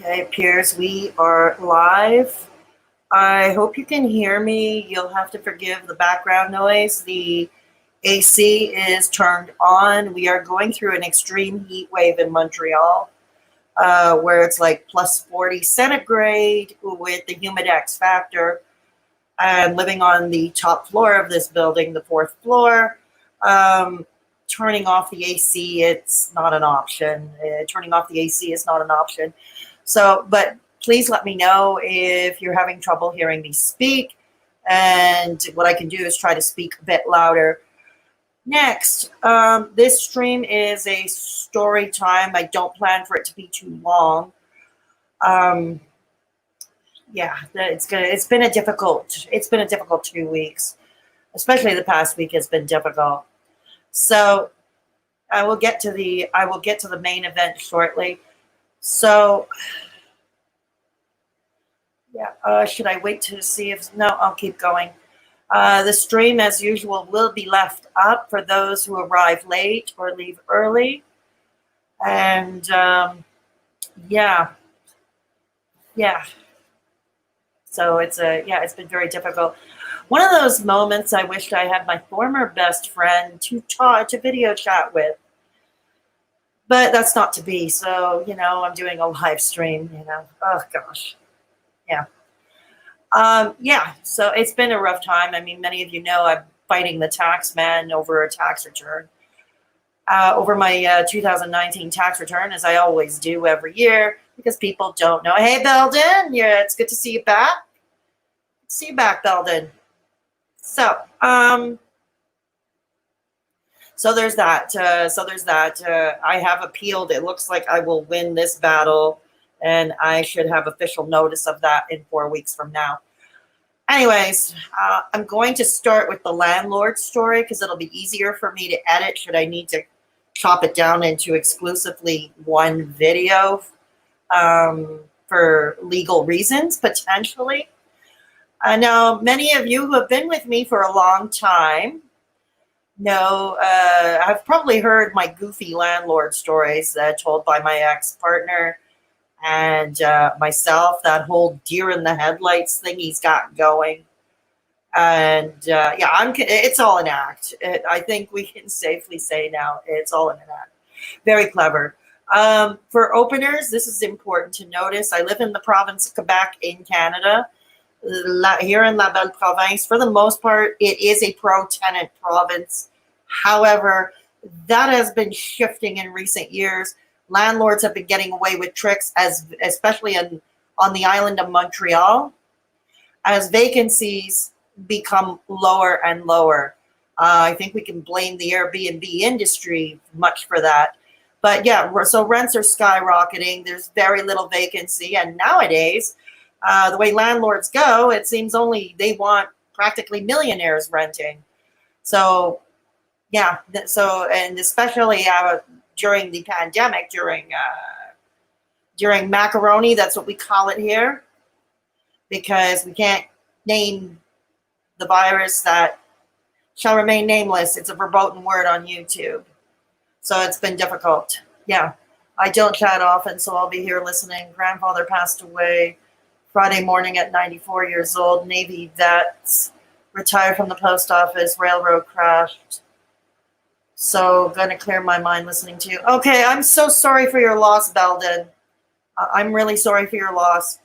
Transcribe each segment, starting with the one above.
Okay, it appears we are live. I hope you can hear me. You'll have to forgive the background noise. The AC is turned on. We are going through an extreme heat wave in Montreal, where it's like plus 40 centigrade with the humidex factor. I'm living on the top floor of this building, the fourth floor. Turning off the AC, it's not an option. Turning off the AC is not an option. So, but please let me know if you're having trouble hearing me speak. And what I can do is try to speak a bit louder. Next, this stream is a story time. I don't plan for it to be too long. Yeah, it's been a difficult 2 weeks, especially the past week has been difficult. So I will get to the main event shortly. So yeah, should I wait to see if no? I'll keep going. The stream, as usual, will be left up for those who arrive late or leave early. And yeah. So it's been very difficult. One of those moments I wished I had my former best friend to video chat with. But that's not to be. So, I'm doing a live stream, Oh, gosh. Yeah. So it's been a rough time. I mean, many of you know I'm fighting the tax man over a tax return. Over my 2019 tax return, as I always do every year, because people don't know. Hey, Belden, it's good to see you back. See you back, Belden. So, so there's that. I have appealed. It looks like I will win this battle, and I should have official notice of that in 4 weeks from now. Anyways, I'm going to start with the landlord story because it'll be easier for me to edit should I need to chop it down into exclusively one video for legal reasons, potentially. Now, many of you who have been with me for a long time know I've probably heard my goofy landlord stories told by my ex-partner and myself, that whole deer in the headlights thing he's got going. And it's all an act. I think we can safely say now it's all an act. Very clever. For openers, this is important to notice. I live in the province of Quebec in Canada. Here in La Belle Province, for the most part, it is a pro-tenant province. However, that has been shifting in recent years. Landlords have been getting away with tricks, especially on the island of Montreal, as vacancies become lower and lower. I think we can blame the Airbnb industry much for that. But yeah, so rents are skyrocketing. There's very little vacancy. And nowadays, the way landlords go, it seems only they want practically millionaires renting. So, yeah. So, and especially during the pandemic, during macaroni, that's what we call it here, because we can't name the virus that shall remain nameless. It's a verboten word on YouTube. So it's been difficult. Yeah. I don't chat often, so I'll be here listening. Grandfather passed away Friday morning at 94 years old. Navy vets, retired from the post office, railroad crashed. So going to clear my mind listening to you. Okay, I'm so sorry for your loss, Belden. I'm really sorry for your loss.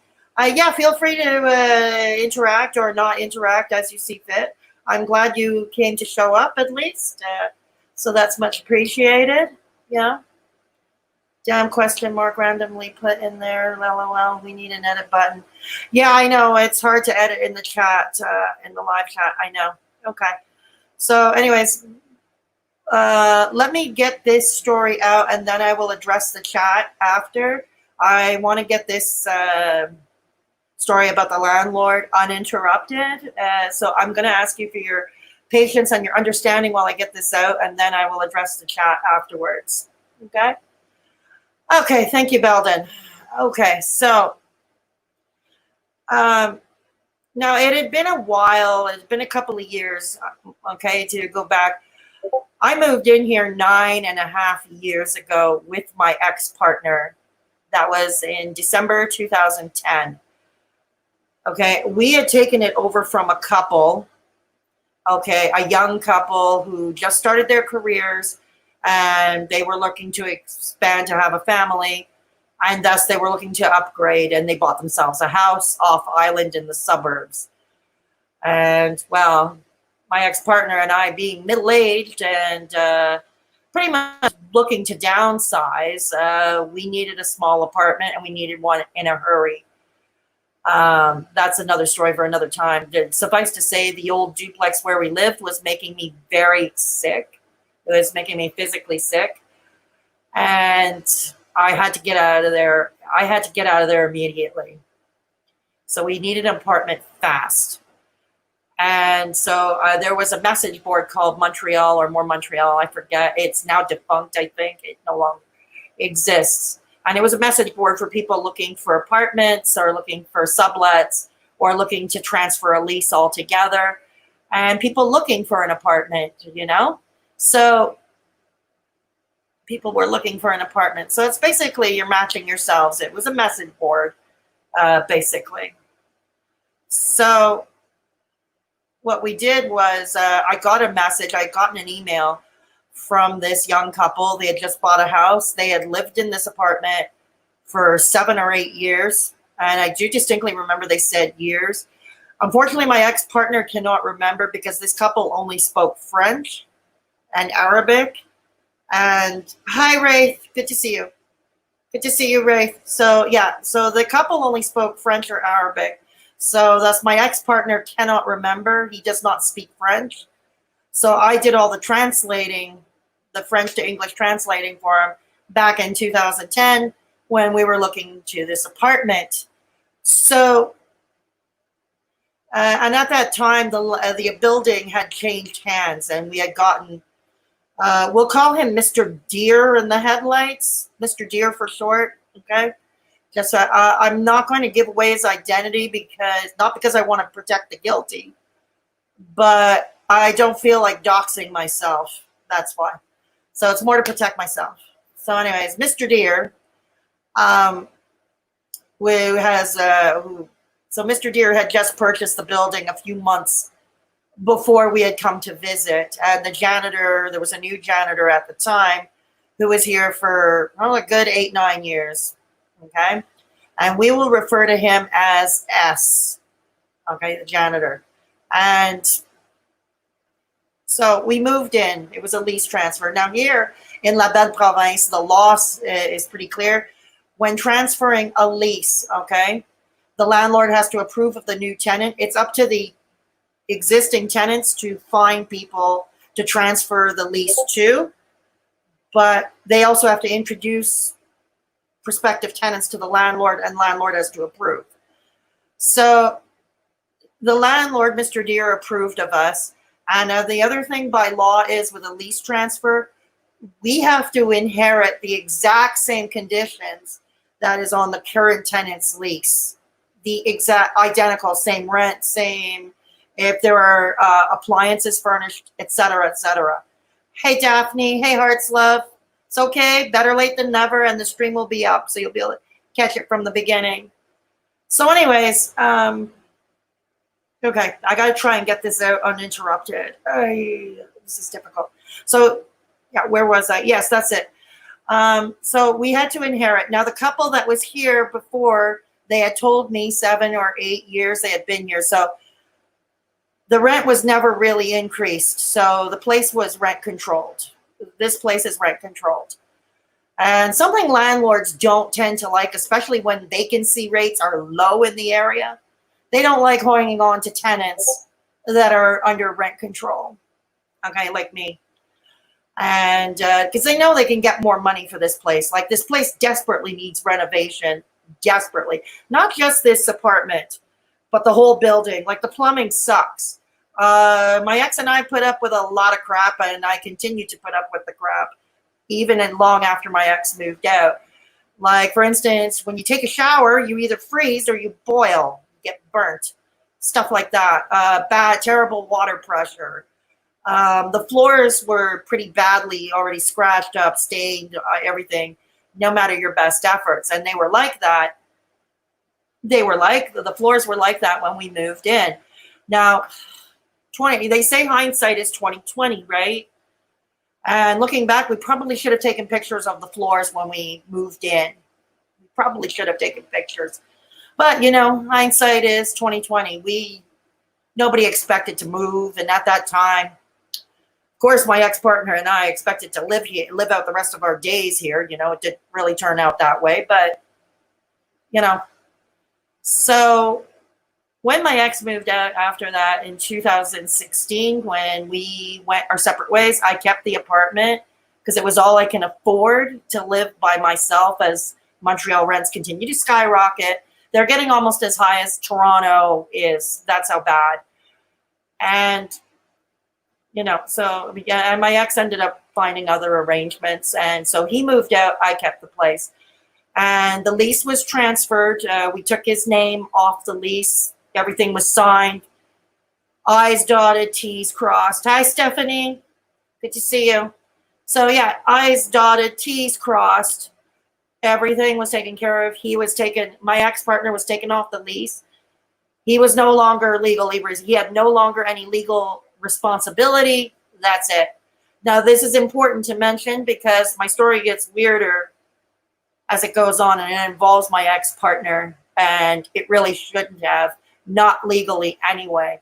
Feel free to interact or not interact as you see fit. I'm glad you came to show up at least. So that's much appreciated. Yeah. Damn question mark randomly put in there. LOL. We need an edit button. Yeah, I know. It's hard to edit in the chat, in the live chat. I know. Okay. So anyways, let me get this story out and then I will address the chat after. I want to get this story about the landlord uninterrupted. So I'm going to ask you for your patience and your understanding while I get this out, and then I will address the chat afterwards. Okay? Okay, thank you, Belden. Okay, so now it had been a while. It's been a couple of years, okay, to go back. I moved in here 9.5 years ago with my ex-partner That was in December 2010. Okay, we had taken it over from a couple, okay, a young couple who just started their careers, and they were looking to expand to have a family, and thus they were looking to upgrade, and they bought themselves a house off island in the suburbs. And well, my ex-partner and I, being middle-aged and pretty much looking to downsize, we needed a small apartment, and we needed one in a hurry. That's another story for another time. Suffice to say, the old duplex where we lived was making me very sick. It was making me physically sick. And I had to get out of there. I had to get out of there immediately. So we needed an apartment fast. And so there was a message board called Montreal or More Montreal. I forget. It's now defunct, I think. It no longer exists. And it was a message board for people looking for apartments or looking for sublets or looking to transfer a lease altogether, and people looking for an apartment, you know? So people were looking for an apartment. So it's basically you're matching yourselves. It was a message board, basically. So what we did was I got a message. I had gotten an email from this young couple. They had just bought a house. They had lived in this apartment for 7 or 8 years. And I do distinctly remember they said years. Unfortunately, my ex-partner cannot remember because this couple only spoke French and Arabic. And hi, Wraith. Good to see you. Good to see you, Wraith. So yeah, so the couple only spoke French or Arabic. So thus my ex-partner cannot remember. He does not speak French. So I did all the translating, the French to English translating for him back in 2010 when we were looking to this apartment. So, and at that time, the building had changed hands, and we had gotten, we'll call him Mr. Deer in the headlights, Mr. Deer for short, okay? Just I'm not going to give away his identity not because I want to protect the guilty, but I don't feel like doxing myself. That's why. So it's more to protect myself. So anyways, Mr. Deer, so Mr. Deer had just purchased the building a few months before we had come to visit. And the janitor, there was a new janitor at the time who was here for a good 8-9 years. Okay. And we will refer to him as S. Okay. The janitor. And so we moved in. It was a lease transfer. Now here in La Belle Province, the law is pretty clear. When transferring a lease, okay, the landlord has to approve of the new tenant. It's up to the existing tenants to find people to transfer the lease to, but they also have to introduce prospective tenants to the landlord, and landlord has to approve. So the landlord, Mr. Deer, approved of us. And the other thing by law is with a lease transfer, we have to inherit the exact same conditions that is on the current tenant's lease. The exact identical, same rent, same, if there are appliances furnished, etc., etc. Hey, Daphne. Hey, Hearts Love. It's okay. Better late than never, and the stream will be up, so you'll be able to catch it from the beginning. So anyways, okay, I got to try and get this out uninterrupted. This is difficult. So, yeah, where was I? Yes, that's it. So we had to inherit. Now, the couple that was here before, they had told me 7 or 8 years they had been here. So the rent was never really increased. So the place was rent controlled. This place is rent controlled. And something landlords don't tend to like, especially when vacancy rates are low in the area. They don't like hanging on to tenants that are under rent control, okay, like me. And because they know they can get more money for this place. Like, this place desperately needs renovation, desperately. Not just this apartment, but the whole building. Like, the plumbing sucks. My ex and I put up with a lot of crap, and I continue to put up with the crap, even long after my ex moved out. Like, for instance, when you take a shower, you either freeze or you boil. Get burnt, stuff like that. Bad, terrible water pressure. The floors were pretty badly already scratched up, stained, everything. no matter your best efforts. And they were like that. The floors were like that when we moved in. Now, they say hindsight is 2020, right? And looking back, we probably should have taken pictures of the floors when we moved in. We probably should have taken pictures. But, hindsight is 2020. Nobody expected to move. And at that time, of course, my ex-partner and I expected to live out the rest of our days here. It didn't really turn out that way. But, so when my ex moved out after that in 2016, when we went our separate ways, I kept the apartment because it was all I can afford to live by myself as Montreal rents continue to skyrocket. They're getting almost as high as Toronto is. That's how bad. And, so and my ex ended up finding other arrangements. And so he moved out. I kept the place. And the lease was transferred. We took his name off the lease. Everything was signed. I's dotted, T's crossed. Hi, Stephanie. Good to see you. So, yeah, I's dotted, T's crossed. Everything was taken care of. My ex-partner was taken off the lease. He was no longer he had no longer any legal responsibility. That's it. Now, this is important to mention because my story gets weirder as it goes on, and it involves my ex-partner, and it really shouldn't have, not legally anyway.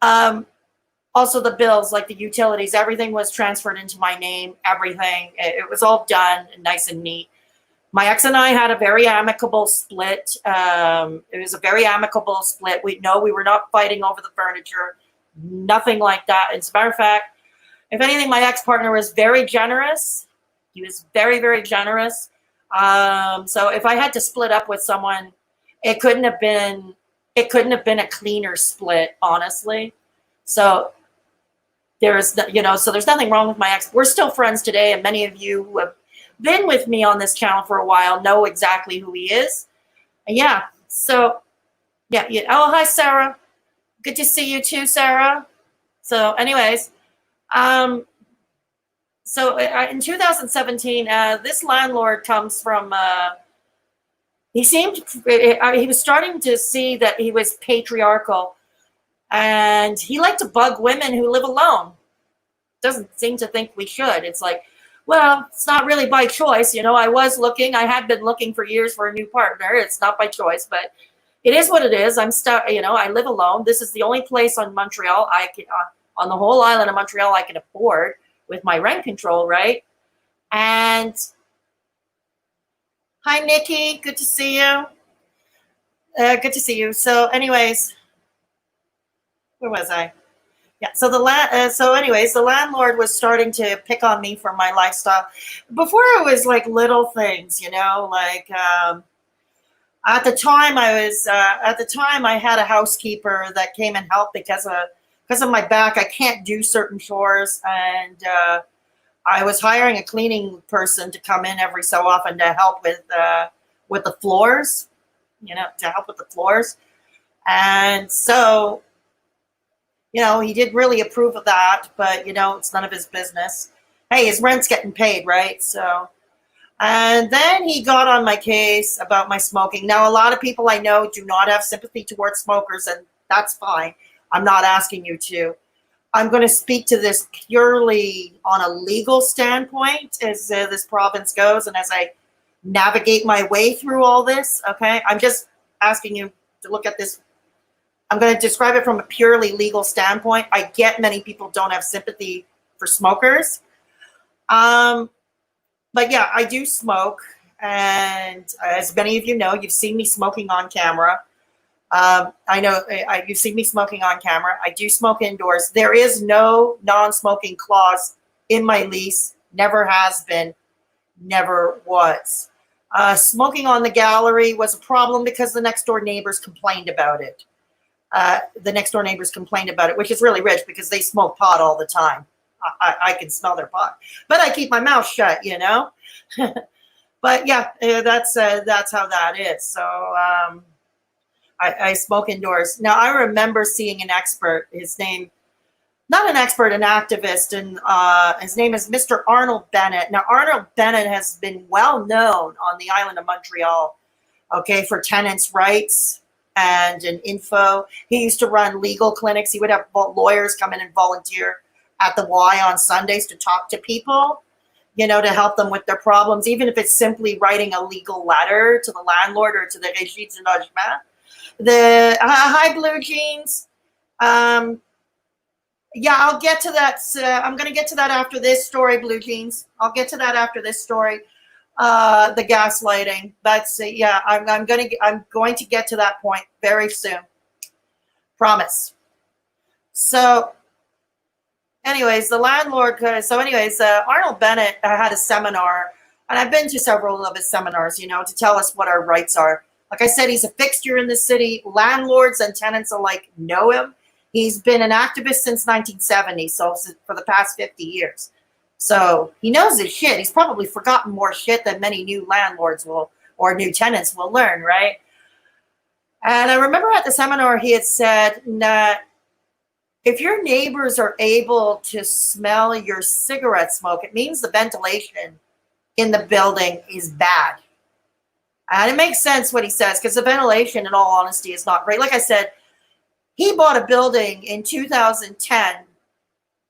Also the bills, like the utilities, everything was transferred into my name, everything. It was all done nice and neat. My ex and I had a very amicable split. It was a very amicable split. We were not fighting over the furniture, nothing like that. As a matter of fact, if anything, my ex-partner was very generous. He was very, very generous. So if I had to split up with someone, it couldn't have been a cleaner split, honestly. So there's nothing wrong with my ex. We're still friends today, and many of you who have been with me on this channel for a while know exactly who he is. And yeah. So yeah. Oh, hi, Sarah. Good to see you too, Sarah. So anyways, so in 2017, this landlord comes from, he was starting to see that he was patriarchal, and he liked to bug women who live alone. Doesn't seem to think we should. It's like, well, it's not really by choice. I had been looking for years for a new partner. It's not by choice, but it is what it is. I live alone. This is the only place on Montreal on the whole island of Montreal I can afford with my rent control, right? And hi, Nikki. Good to see you. Good to see you. So anyways, where was I? Yeah. So the landlord was starting to pick on me for my lifestyle. Before it was like little things, like at the time I had a housekeeper that came and helped because of my back. I can't do certain chores, and I was hiring a cleaning person to come in every so often to help with the floors, And so, he didn't really approve of that, but it's none of his business. Hey, his rent's getting paid, right? So, and then he got on my case about my smoking. Now, a lot of people I know do not have sympathy towards smokers, and that's fine. I'm not asking you to. I'm going to speak to this purely on a legal standpoint as this province goes and as I navigate my way through all this, okay? I'm just asking you to look at this. I'm going to describe it from a purely legal standpoint. I get many people don't have sympathy for smokers. But yeah, I do smoke. And as many of you know, you've seen me smoking on camera. I know you've seen me smoking on camera. I do smoke indoors. There is no non-smoking clause in my lease. Never has been, never was. Smoking on the gallery was a problem because the next door neighbors complained about it. Which is really rich because they smoke pot all the time. I can smell their pot, but I keep my mouth shut, But yeah, that's how that is. So I smoke indoors. Now I remember seeing an expert. His name not an expert, an activist, and his name is Mr. Arnold Bennett. Now, Arnold Bennett has been well known on the island of Montreal, okay, for tenants' rights and an info. He used to run legal clinics. He would have lawyers come in and volunteer at the Y on Sundays to talk to people, you know, to help them with their problems, even if it's simply writing a legal letter to the landlord or to the Régie du Logement. The hi, Blue Jeans. Yeah, I'll get to that. I'm going to get to that after this story, Blue Jeans. I'll get to that after this story. The gaslighting. That's yeah. I'm going to get to that point very soon. Promise. So, anyways, the landlord. Arnold Bennett had a seminar, and I've been to several of his seminars. You know, to tell us what our rights are. Like I said, he's a fixture in the city. Landlords and tenants alike know him. He's been an activist since 1970, so for the past 50 years. So he knows his shit. He's probably forgotten more shit than many new landlords will or new tenants will learn, right? And I remember at the seminar he had said that if your neighbors are able to smell your cigarette smoke, it means the ventilation in the building is bad. And it makes sense what he says, because the ventilation, in all honesty, is not great. Like I said, he bought a building in 2010,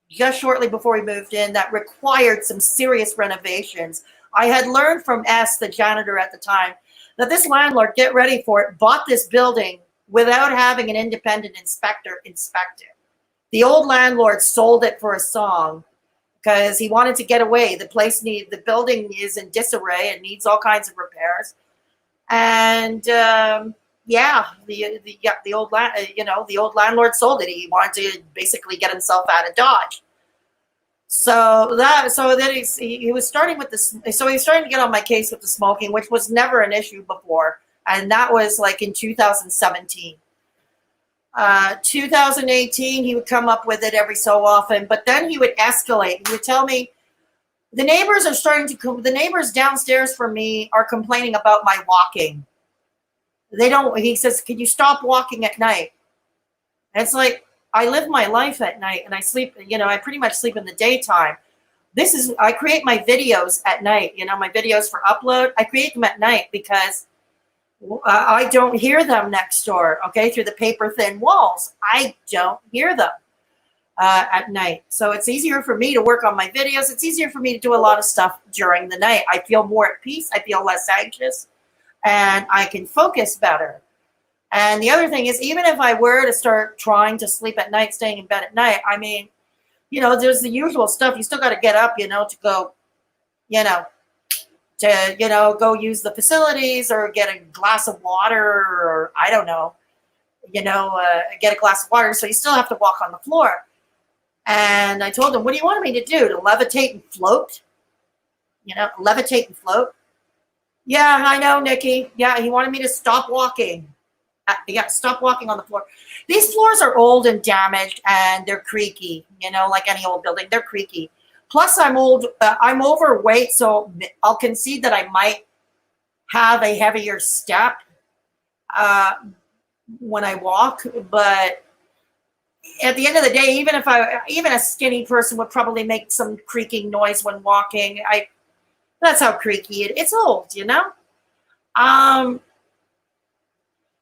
just shortly before he moved in, that required some serious renovations. I had learned from S, the janitor at the time, that this landlord, get ready for it, bought this building without having an independent inspector inspect it. The old landlord sold it for a song because he wanted to get away. The building is in disarray and needs all kinds of repairs. And yeah, the old landlord sold it. He wanted to basically get himself out of Dodge. So then he was starting with this. So he was starting to get on my case with the smoking, which was never an issue before, and that was like in 2017. 2018, he would come up with it every so often, but then he would escalate. He would tell me, the neighbors downstairs from me are complaining about my walking. He says, can you stop walking at night? And it's like, I live my life at night and I sleep, I pretty much sleep in the daytime. I create my videos at night, my videos for upload. I create them at night because I don't hear them next door, okay, through the paper thin walls. I don't hear them at night. So it's easier for me to work on my videos. It's easier for me to do a lot of stuff during the night. I feel more at peace. I feel less anxious. And I can focus better. And the other thing is, even if I were to start trying to sleep at night, staying in bed at night, I mean, there's the usual stuff. You still got to get up, to go, go use the facilities or get a glass of water, or I don't know, get a glass of water. So you still have to walk on the floor. And I told him, what do you want me to do? To levitate and float? Levitate and float? Yeah, I know, Nikki. Yeah, he wanted me to stop walking. Stop walking on the floor. These floors are old and damaged, and they're creaky, like any old building. They're creaky. Plus, I'm old. I'm overweight, so I'll concede that I might have a heavier step when I walk. But at the end of the day, even a skinny person would probably make some creaking noise when walking. That's how creaky it's old,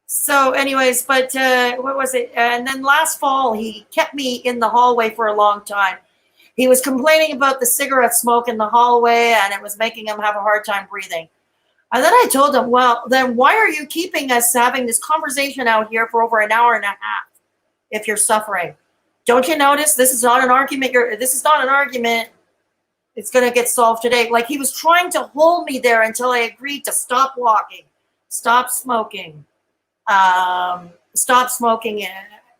So anyways, but what was it? And then last fall, he kept me in the hallway for a long time. He was complaining about the cigarette smoke in the hallway, and it was making him have a hard time breathing. And then I told him, well, then why are you keeping us having this conversation out here for over an hour and a half if you're suffering? Don't you notice this is not an argument? This is not an argument. It's going to get solved today. Like, he was trying to hold me there until I agreed to stop walking, stop smoking, stop smoking.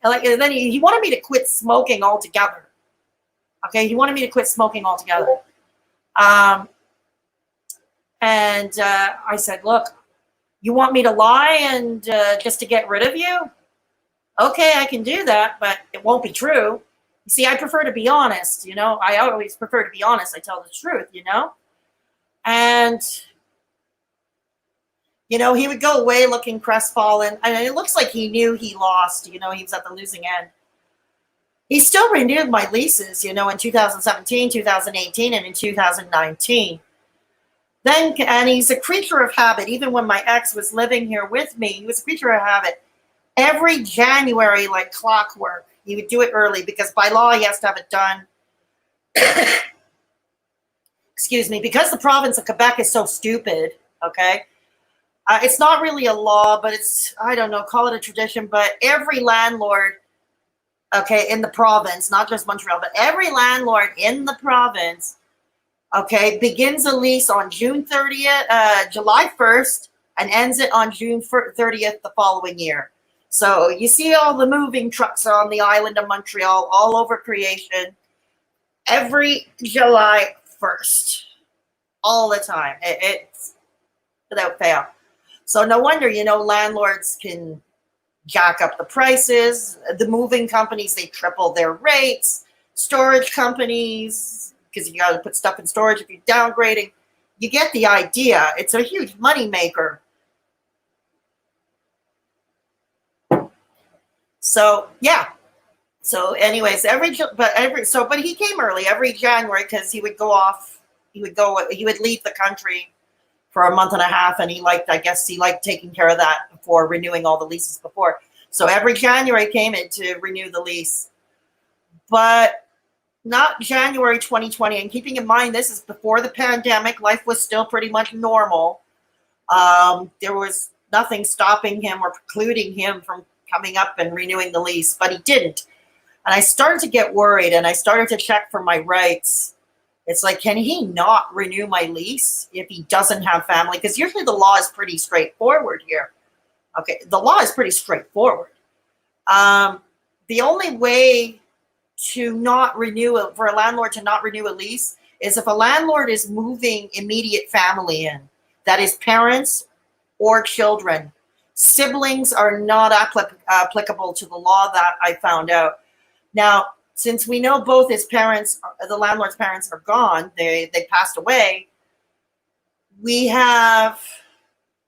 And then he wanted me to quit smoking altogether. Okay, he wanted me to quit smoking altogether. And I said, look, you want me to lie and just to get rid of you? Okay, I can do that, but it won't be true. You see, I prefer to be honest, I always prefer to be honest. I tell the truth, And, he would go away looking crestfallen. And it looks like he knew he lost, he was at the losing end. He still renewed my leases, you know, in 2017, 2018, and in 2019. Then, and he's a creature of habit. Even when my ex was living here with me, he was a creature of habit. Every January, like clockwork, he would do it early because by law he has to have it done. Excuse me, because the province of Quebec is so stupid, okay? It's not really a law, but it's, I don't know, call it a tradition, but every landlord, okay, in the province, not just Montreal, but every landlord in the province, okay, begins a lease on June 30th, July 1st, and ends it on June 30th the following year. So you see all the moving trucks on the island of Montreal, all over creation, every July 1st, all the time. It's without fail. So no wonder, you know, landlords can jack up the prices. The moving companies, they triple their rates. Storage companies, because you got to put stuff in storage if you're downgrading. You get the idea. It's a huge money maker. So yeah. So anyways, but he came early every January because he would go off. He would leave the country for a month and a half, and I guess he liked taking care of that before renewing all the leases before. So every January came in to renew the lease, but not January 2020. And keeping in mind, this is before the pandemic, life was still pretty much normal. There was nothing stopping him or precluding him from coming up and renewing the lease, but he didn't. And I started to get worried, and I started to check for my rights. It's like, can he not renew my lease if he doesn't have family? Because usually the law is pretty straightforward here. Okay, the law is pretty straightforward. The only way to not renew it, for a landlord to not renew a lease, is if a landlord is moving immediate family in, that is parents or children. Siblings are not applicable to the law, that I found out. Now, since we know both his parents, the landlord's parents, are gone, they passed away, we have,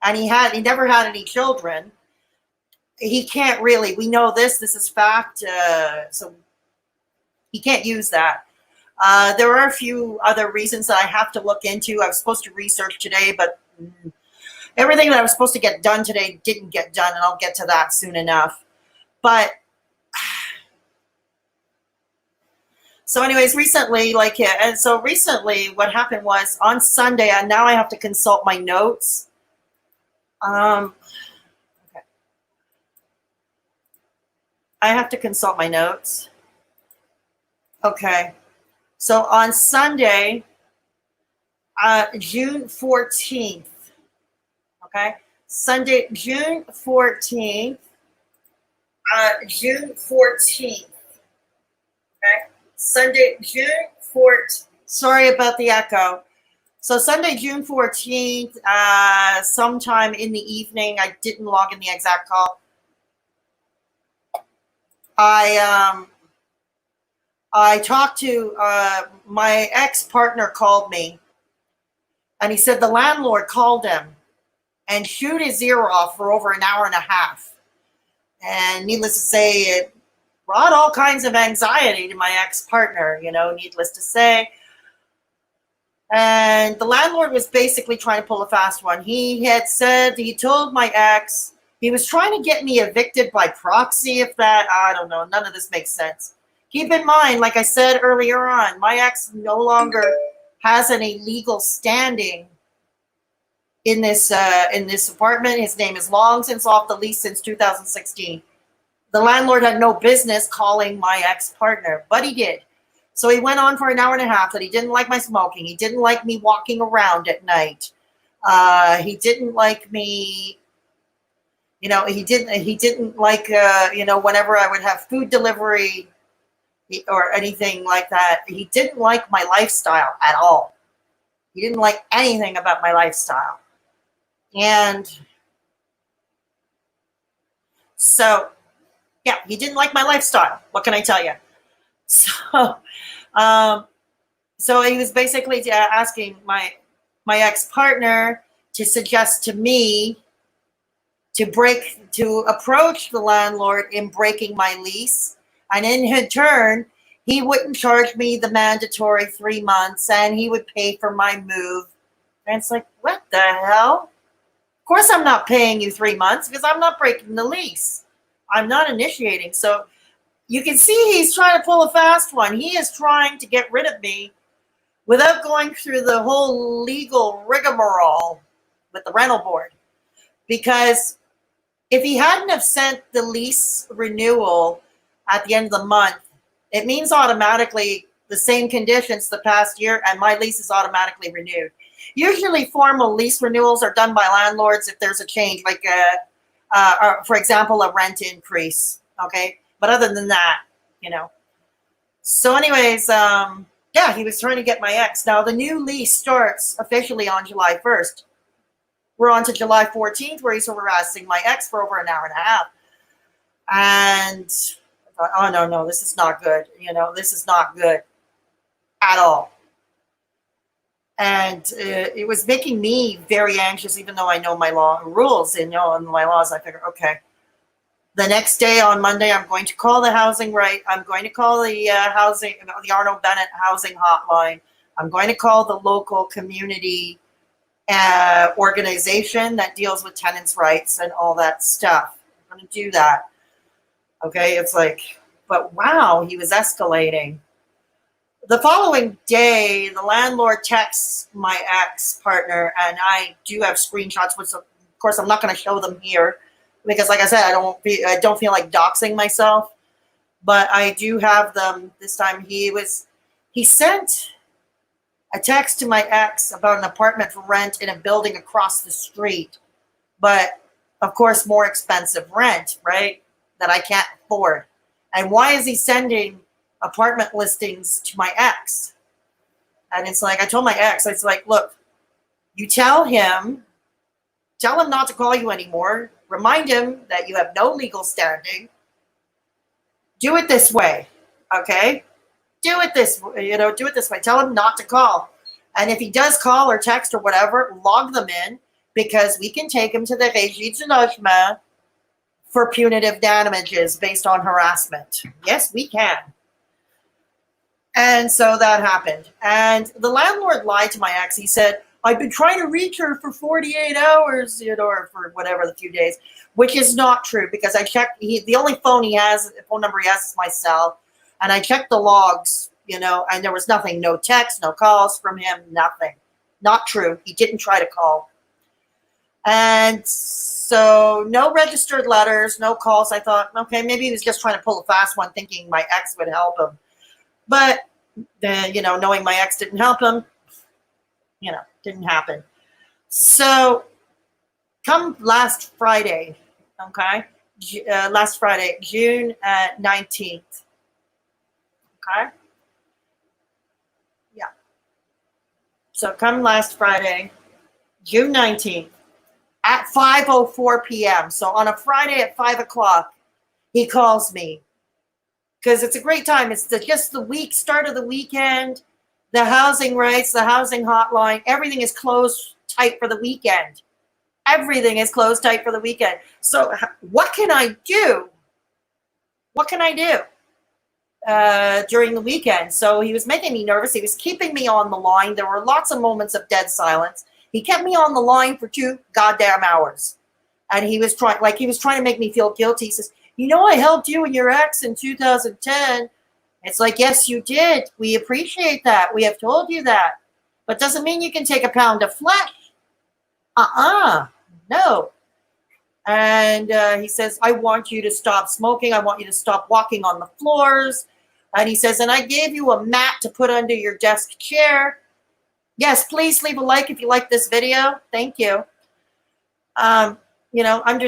and he never had any children. He can't really, we know this is fact, so he can't use that. There are a few other reasons that I have to look into. I was supposed to research today, but everything that I was supposed to get done today didn't get done, and I'll get to that soon enough. But so anyways, recently, what happened was on Sunday, and now I have to consult my notes. Okay. I have to consult my notes. Okay. So on Sunday, June 14th, okay? Sunday, June 14th, June 14th, okay? Sunday, June 14th. Sorry about the echo. So Sunday, June 14th, sometime in the evening, I didn't log in the exact call. I talked to my ex-partner called me, and he said the landlord called him and chewed his ear off for over an hour and a half. And needless to say, it brought all kinds of anxiety to my ex-partner, you know, needless to say. And the landlord was basically trying to pull a fast one. He told my ex, he was trying to get me evicted by proxy, if that, I don't know, none of this makes sense. Keep in mind, like I said earlier on, my ex no longer has any legal standing in this apartment. His name is long since off the lease since 2016. The landlord had no business calling my ex-partner, but he did. So he went on for an hour and a half that he didn't like my smoking. He didn't like me walking around at night. He didn't like me, you know, he didn't like, you know, whenever I would have food delivery or anything like that. He didn't like my lifestyle at all. He didn't like anything about my lifestyle. And so, yeah, he didn't like my lifestyle. What can I tell you? So, so he was basically asking my ex-partner to suggest to me to approach the landlord in breaking my lease And in turn, he wouldn't charge me the mandatory 3 months, and he would pay for my move. And it's like, what the hell? Of course I'm not paying you 3 months because I'm not breaking the lease. I'm not initiating. So you can see he's trying to pull a fast one. He is trying to get rid of me without going through the whole legal rigmarole with the rental board. Because if he hadn't have sent the lease renewal at the end of the month, it means automatically the same conditions the past year, and my lease is automatically renewed. Usually formal lease renewals are done by landlords if there's a change, like, for example, a rent increase, okay? But other than that, you know. So anyways, yeah, he was trying to get my ex. Now, the new lease starts officially on July 1st. We're on to July 14th, where he's harassing my ex for over an hour and a half. And I thought, oh, no, this is not good. You know, this is not good at all. And it was making me very anxious, even though I know my law rules and my laws. I figured, okay, the next day on Monday, I'm going to call the housing right. I'm going to call the Arnold Bennett housing hotline. I'm going to call the local community organization that deals with tenants' rights and all that stuff. I'm going to do that. Okay, it's like, but wow, he was escalating. The following day, the landlord texts my ex-partner, and I do have screenshots, which of course I'm not going to show them here because, like I said, I don't feel like doxing myself, but I do have them. This time he sent a text to my ex about an apartment for rent in a building across the street, but of course more expensive rent, right, that I can't afford. And why is he sending apartment listings to my ex? And it's like, I told my ex, it's like, look, you tell him not to call you anymore. Remind him that you have no legal standing. Do it this way, okay? Do it this way. Tell him not to call. And if he does call or text or whatever, log them in, because we can take him to the Régie du Logement for punitive damages based on harassment. Yes, we can. And so that happened. And the landlord lied to my ex. He said, I've been trying to reach her for 48 hours, or for whatever, the few days, which is not true, because I checked, the only phone number he has is my cell. And I checked the logs, and there was nothing, no text, no calls from him, nothing. Not true. He didn't try to call. And so no registered letters, no calls. I thought, okay, maybe he was just trying to pull a fast one, thinking my ex would help him. But then, knowing my ex didn't help him, didn't happen. So come last Friday, okay? Last Friday, June 19th. Okay? Yeah. So come last Friday, June 19th, at 5:04 p.m. So on a Friday at 5 o'clock, he calls me. Because it's a great time. It's just the start of the weekend. The housing rights, the housing hotline, everything is closed tight for the weekend. Everything is closed tight for the weekend. So what can I do? What can I do during the weekend? So he was making me nervous. He was keeping me on the line. There were lots of moments of dead silence. He kept me on the line for 2 goddamn hours. And he was trying to make me feel guilty. He says, I helped you and your ex in 2010. It's like, yes, you did. We appreciate that. We have told you that. But doesn't mean you can take a pound of flesh. No. And he says, I want you to stop smoking. I want you to stop walking on the floors. And he says, and I gave you a mat to put under your desk chair. Yes, please leave a like if you like this video. Thank you. Under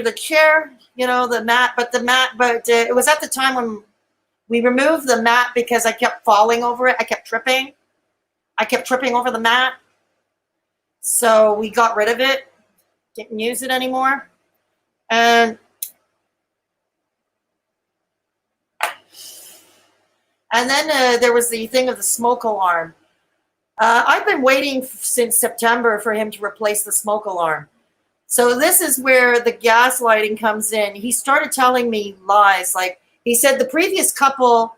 the chair, the mat, but it was at the time when we removed the mat because I kept falling over it. I kept tripping over the mat. So we got rid of it, didn't use it anymore. And then there was the thing of the smoke alarm. I've been waiting since September for him to replace the smoke alarm. So this is where the gaslighting comes in. He started telling me lies, like He said the previous couple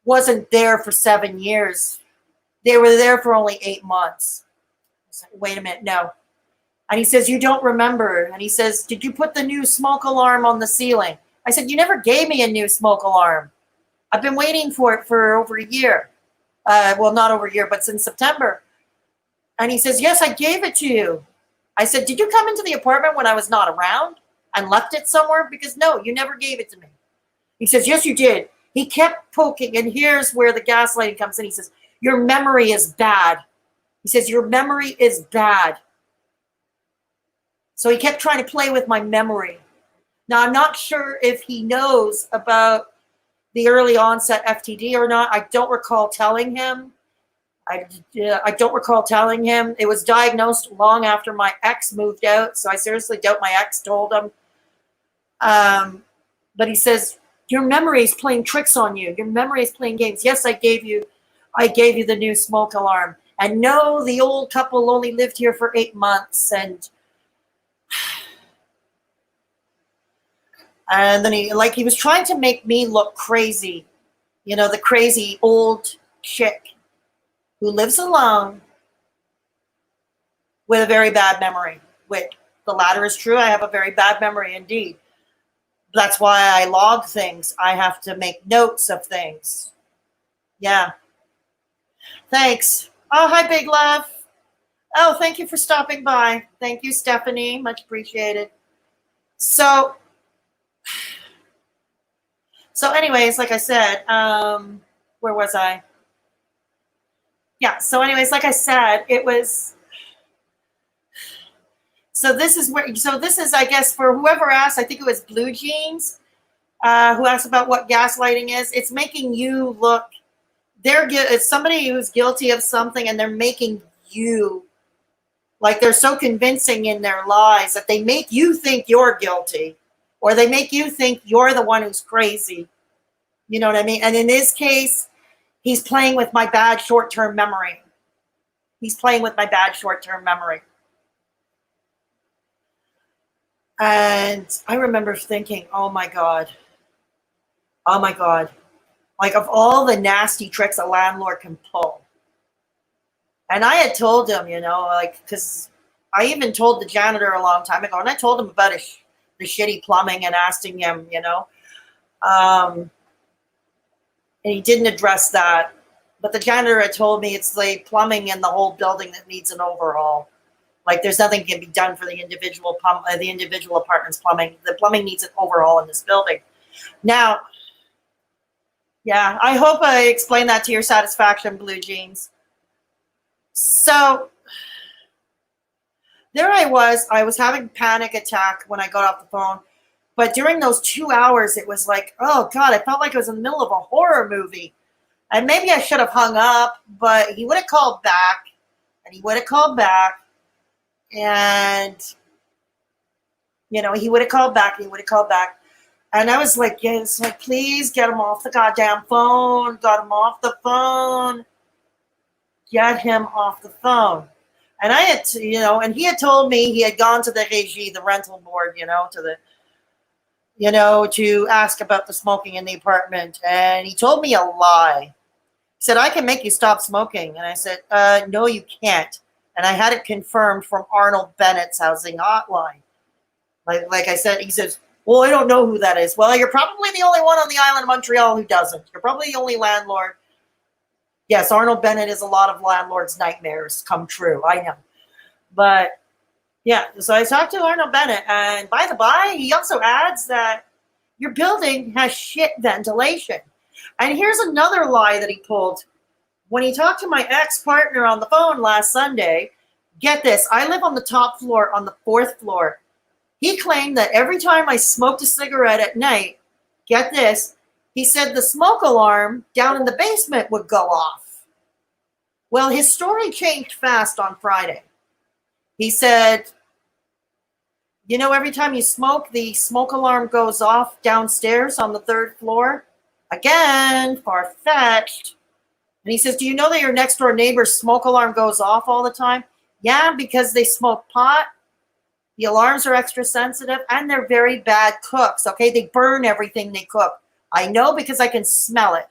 wasn't there for 7 years. They were there for only 8 months. I said, wait a minute, no. And he says, you don't remember. And he says, did you put the new smoke alarm on the ceiling? I said, you never gave me a new smoke alarm. I've been waiting for it for over a year. Well, not over a year, but since September. And he says, yes, I gave it to you. I said, did you come into the apartment when I was not around and left it somewhere? Because no, you never gave it to me. He says, yes, you did. He kept poking, and here's where the gaslighting comes in. He says, your memory is bad. He says, your memory is bad. So he kept trying to play with my memory. Now, I'm not sure if he knows about the early onset FTD or not. I don't recall telling him. I don't recall telling him. It was diagnosed long after my ex moved out, so I seriously doubt my ex told him. But he says, your memory is playing tricks on you. Your memory is playing games. Yes, I gave you the new smoke alarm. And no, the old couple only lived here for 8 months. And then he was trying to make me look crazy. You know, the crazy old chick who lives alone with a very bad memory. Which the latter is true. I have a very bad memory indeed. That's why I log things. I have to make notes of things. Yeah. Thanks. Oh, hi, Big Love. Oh, thank you for stopping by. Thank you, Stephanie. Much appreciated. So anyways, like I said, where was I? Yeah, so anyways, like I said, it was, so this is, I guess, for whoever asked, I think it was Blue Jeans, who asked about what gaslighting is. It's making you look, it's somebody who's guilty of something, and they're making you, like, they're so convincing in their lies that they make you think you're guilty, or they make you think you're the one who's crazy. You know what I mean? And in this case, he's playing with my bad short-term memory. He's playing with my bad short-term memory. And I remember thinking, oh my God. Like, of all the nasty tricks a landlord can pull. And I had told him, you know, like, because I even told the janitor a long time ago, and I told him about the shitty plumbing and asking him, you know. And he didn't address that. But the janitor had told me it's the plumbing in the whole building that needs an overhaul. Like, there's nothing can be done for the individual apartment's plumbing. The plumbing needs an overhaul in this building. Now, yeah, I hope I explained that to your satisfaction, Blue Jeans. So there I was having a panic attack when I got off the phone. But during those 2 hours, it was like, oh God, I felt like I was in the middle of a horror movie. And maybe I should have hung up, but he would have called back, and he would have called back. And, you know, he would have called back, and he would have called back. And I was like, yes, like, please get him off the goddamn phone. Got him off the phone. Get him off the phone. And I had to, you know, and he had told me he had gone to the régie, the rental board, you know, to ask about the smoking in the apartment. And he told me a lie. He said, I can make you stop smoking. And I said, no, you can't. And I had it confirmed from Arnold Bennett's housing hotline. Like I said, he says, well, I don't know who that is. Well, you're probably the only one on the island of Montreal who doesn't. You're probably the only landlord. Yes, Arnold Bennett is a lot of landlords' nightmares come true. I know. But yeah, so I talked to Arnold Bennett, and by the by, he also adds that your building has shit ventilation. And here's another lie that he pulled. When he talked to my ex-partner on the phone last Sunday, get this, I live on the top floor, on the 4th floor. He claimed that every time I smoked a cigarette at night, get this, he said the smoke alarm down in the basement would go off. Well, his story changed fast on Friday. He said, you know, every time you smoke, the smoke alarm goes off downstairs on the 3rd floor. Again, far-fetched. And he says, do you know that your next door neighbor's smoke alarm goes off all the time? Yeah, because they smoke pot. The alarms are extra sensitive, and they're very bad cooks, okay? They burn everything they cook. I know because I can smell it.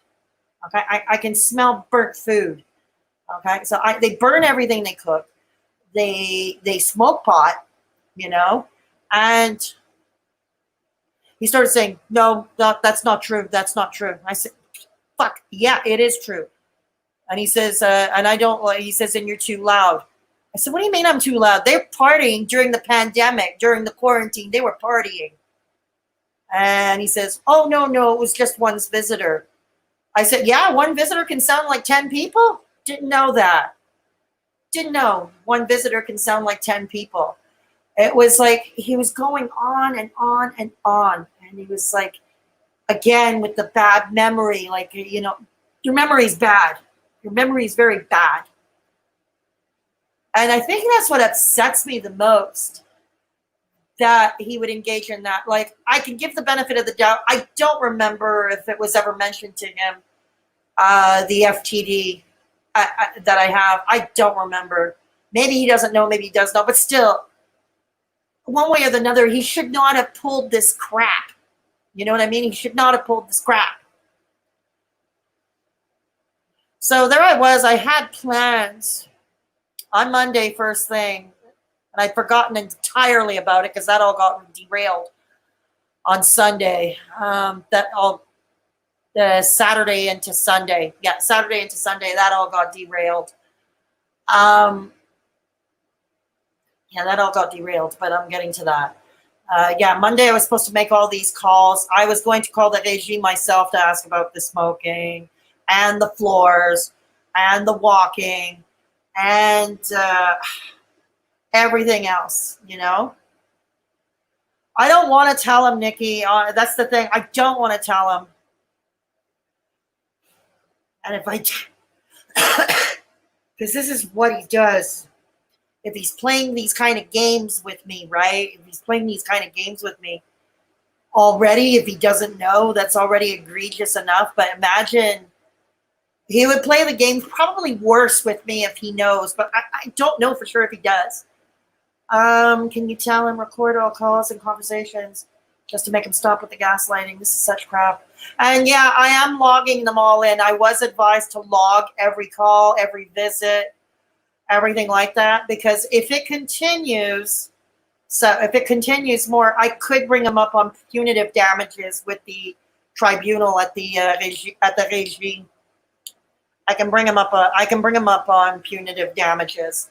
Okay, I can smell burnt food. Okay, so they burn everything they cook. They smoke pot, you know, and he started saying, no, that's not true. That's not true. I said, fuck, yeah, it is true. And he says, and I don't like, he says, and you're too loud. I said, what do you mean I'm too loud? They're partying during the pandemic, during the quarantine. They were partying. And he says, oh, no, it was just one visitor. I said, yeah, one visitor can sound like 10 people? Didn't know that. Didn't know one visitor can sound like 10 people. It was like he was going on and on and on. And he was like, again, with the bad memory, like, you know, your memory's bad. Your memory is very bad. And I think that's what upsets me the most, that he would engage in that. Like, I can give the benefit of the doubt. I don't remember if it was ever mentioned to him, the FTD that I have. I don't remember. Maybe he doesn't know, maybe he does know, but still, one way or another, he should not have pulled this crap. You know what I mean? He should not have pulled this crap. So there I was. I had plans on Monday first thing, and I'd forgotten entirely about it because that all got derailed on Sunday. Saturday into Sunday. Yeah, Saturday into Sunday, that all got derailed. Yeah, that all got derailed, but I'm getting to that. Yeah, Monday I was supposed to make all these calls. I was going to call the régie myself to ask about the smoking and the floors and the walking and everything else, you know. I don't want to tell him, Nikki. That's the thing. I don't want to tell him. And if I, because this is what he does. If he's playing these kind of games with me, right? If he's playing these kind of games with me already, if he doesn't know, that's already egregious enough. But imagine he would play the game probably worse with me if he knows. But I don't know for sure if he does. Can you tell him record all calls and conversations just to make him stop with the gaslighting? This is such crap. And yeah, I am logging them all in. I was advised to log every call, every visit, everything like that, because if it continues, more, I could bring him up on punitive damages with the tribunal at the régie. I can bring him up. On punitive damages.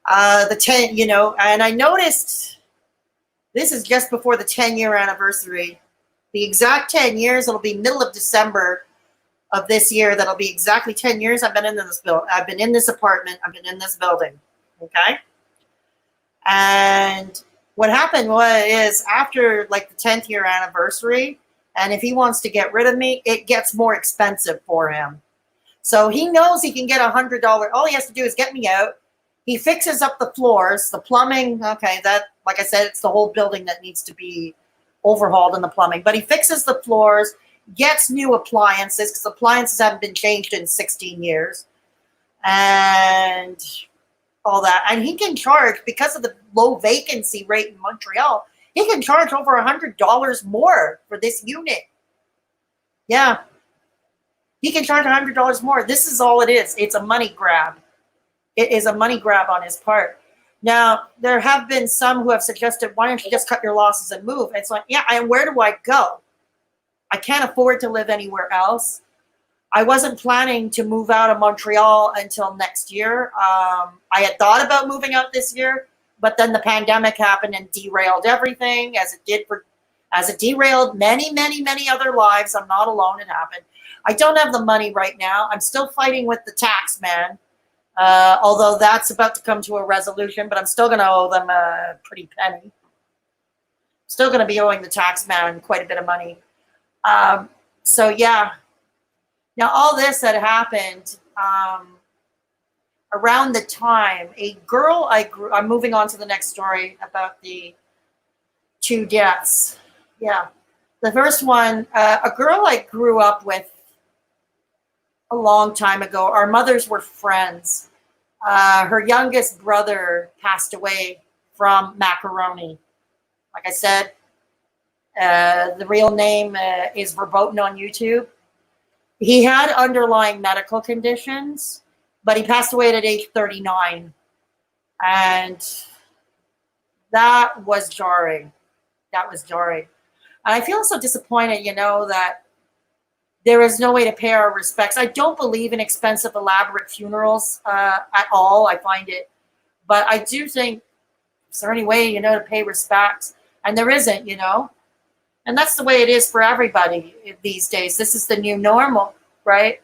The 10, you know, and I noticed this is just before the 10-year anniversary. The exact 10 years. It'll be middle of December of this year. That'll be exactly 10 years I've been in this building. I've been in this apartment. I've been in this building. Okay. And what happened is after like the 10th year anniversary, and if he wants to get rid of me, it gets more expensive for him. So he knows he can get $100. All he has to do is get me out. He fixes up the floors, the plumbing. Okay. That, like I said, it's the whole building that needs to be overhauled in the plumbing, but he fixes the floors, gets new appliances, because appliances haven't been changed in 16 years, and all that. And he can charge, because of the low vacancy rate in Montreal, he can charge over $100 more for this unit. Yeah. He can charge $100 more. This is all it is. It's a money grab. It is a money grab on his part. Now, there have been some who have suggested, why don't you just cut your losses and move? And it's like, yeah, and where do I go? I can't afford to live anywhere else. I wasn't planning to move out of Montreal until next year. I had thought about moving out this year, but then the pandemic happened and derailed everything, as it derailed many, many, many other lives. I'm not alone. It happened. I don't have the money right now. I'm still fighting with the tax man, although that's about to come to a resolution, but I'm still going to owe them a pretty penny. Still going to be owing the tax man quite a bit of money. So yeah. Now all this had happened around the time a girl I'm moving on to the next story about the 2 deaths. Yeah. The first one, a girl I grew up with a long time ago. Our mothers were friends. Her youngest brother passed away from macaroni. Like I said, The real name is verboten on YouTube. He had underlying medical conditions, but he passed away at age 39. And that was jarring. That was jarring. And I feel so disappointed, that there is no way to pay our respects. I don't believe in expensive, elaborate funerals at all. I find it. But I do think, is there any way, to pay respects? And there isn't, And that's the way it is for everybody these days. This is the new normal, right?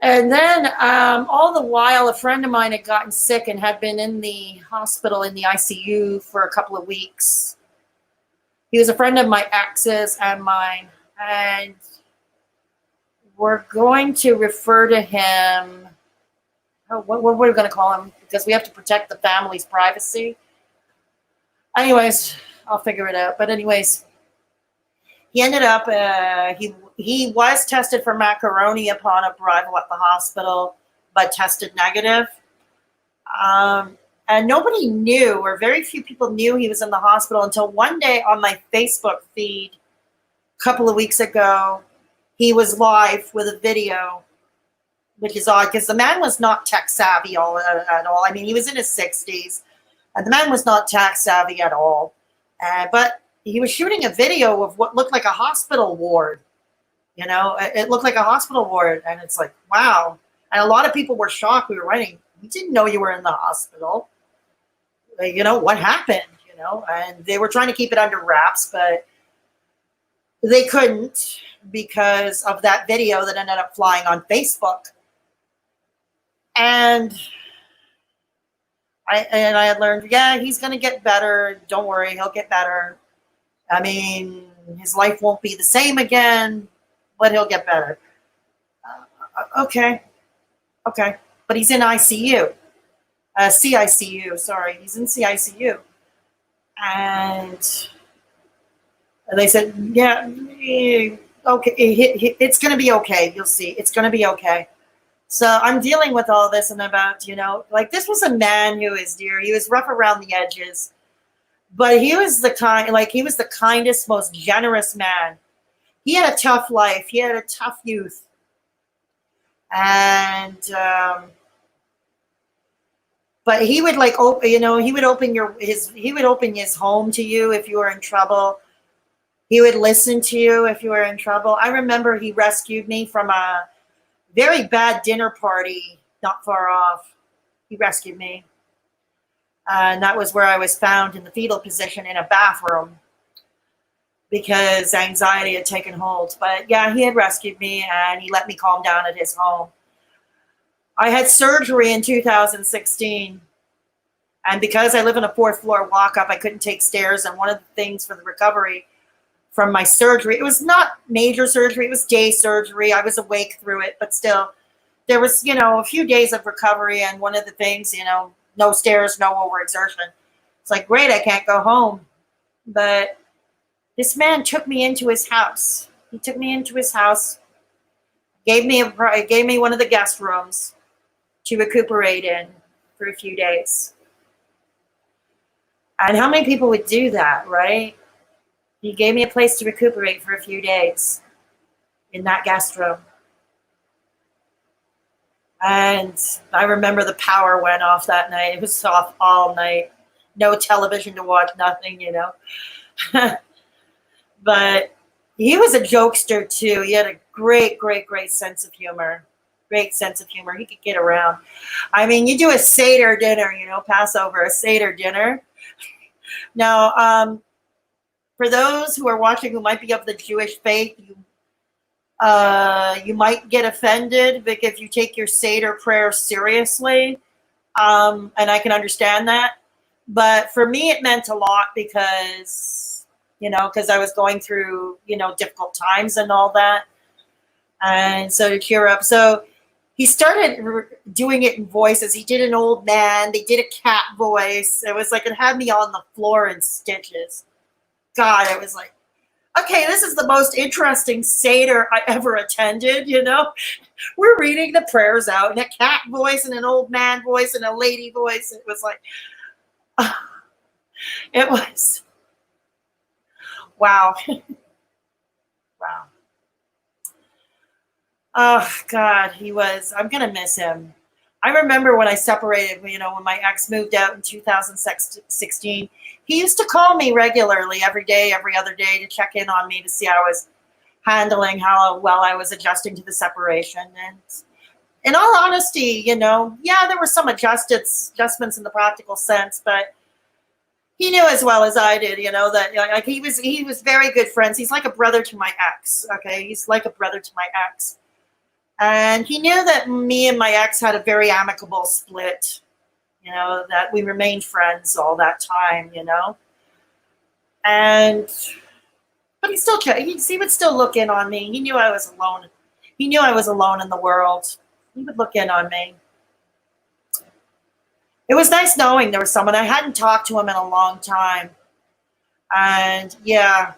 And then all the while, a friend of mine had gotten sick and had been in the hospital in the ICU for a couple of weeks. He was a friend of my ex's and mine. And we're going to refer to him, what are we going to call him? Because we have to protect the family's privacy. Anyways, I'll figure it out. But anyways, he ended up, he was tested for macaroni upon arrival at the hospital, but tested negative. And nobody knew, or very few people knew he was in the hospital until one day on my Facebook feed, a couple of weeks ago, he was live with a video, which is odd because the man was not tech savvy at all. I mean, he was in his 60s, and the man was not tech savvy at all. But he was shooting a video of what looked like a hospital ward. It looked like a hospital ward, and it's like, wow. And a lot of people were shocked. We were writing, we didn't know you were in the hospital. What happened? And they were trying to keep it under wraps, but they couldn't because of that video that ended up flying on Facebook. And I had learned, yeah, he's going to get better. Don't worry, he'll get better. I mean, his life won't be the same again, but he'll get better. Okay. But he's in ICU. CICU, sorry. He's in CICU. And they said, yeah, okay, it's going to be okay. You'll see. It's going to be okay. So I'm dealing with all this and about, this was a man who is dear. He was rough around the edges, but he was the kindest, most generous man. He had a tough life. He had a tough youth. And, but he would he would open his home to you if you were in trouble. He would listen to you if you were in trouble. I remember he rescued me from a very bad dinner party not far off. He rescued me. And that was where I was found in the fetal position in a bathroom because anxiety had taken hold. But yeah, he had rescued me and he let me calm down at his home. I had surgery in 2016. And because I live in a 4th floor walk-up, I couldn't take stairs. And one of the things for the recovery from my surgery, it was not major surgery, it was day surgery. I was awake through it, but still, there was, a few days of recovery. And one of the things, no stairs, no overexertion. It's like, great, I can't go home. But this man took me into his house. He took me into his house, gave me one of the guest rooms to recuperate in for a few days. And how many people would do that, right? He gave me a place to recuperate for a few days in that guest room. And I remember the power went off that night. It was off all night. No television to watch, nothing, But he was a jokester too. He had a great, great, great sense of humor. Great sense of humor. He could get around. I mean, you do a Seder dinner, Passover, a Seder dinner. Now, for those who are watching who might be of the Jewish faith, you might get offended if you take your Seder prayer seriously, and I can understand that. But for me, it meant a lot because I was going through, difficult times and all that. And so to cheer up. So he started doing it in voices. He did an old man. They did a cat voice. It was like it had me on the floor in stitches. God, it was like, okay, this is the most interesting Seder I ever attended, We're reading the prayers out in a cat voice and an old man voice and a lady voice. It was like, it was. Wow. Wow. Oh God, I'm gonna miss him. I remember when I separated, when my ex moved out in 2016, he used to call me regularly every day, every other day to check in on me to see how I was handling, how well I was adjusting to the separation. And in all honesty, yeah, there were some adjustments in the practical sense, but he knew as well as I did, that like he was very good friends. He's like a brother to my ex. Okay, he's like a brother to my ex. And he knew that me and my ex had a very amicable split, that we remained friends all that time. And, but he would still look in on me. He knew I was alone. He knew I was alone in the world. He would look in on me. It was nice knowing there was someone. I hadn't talked to him in a long time. And yeah,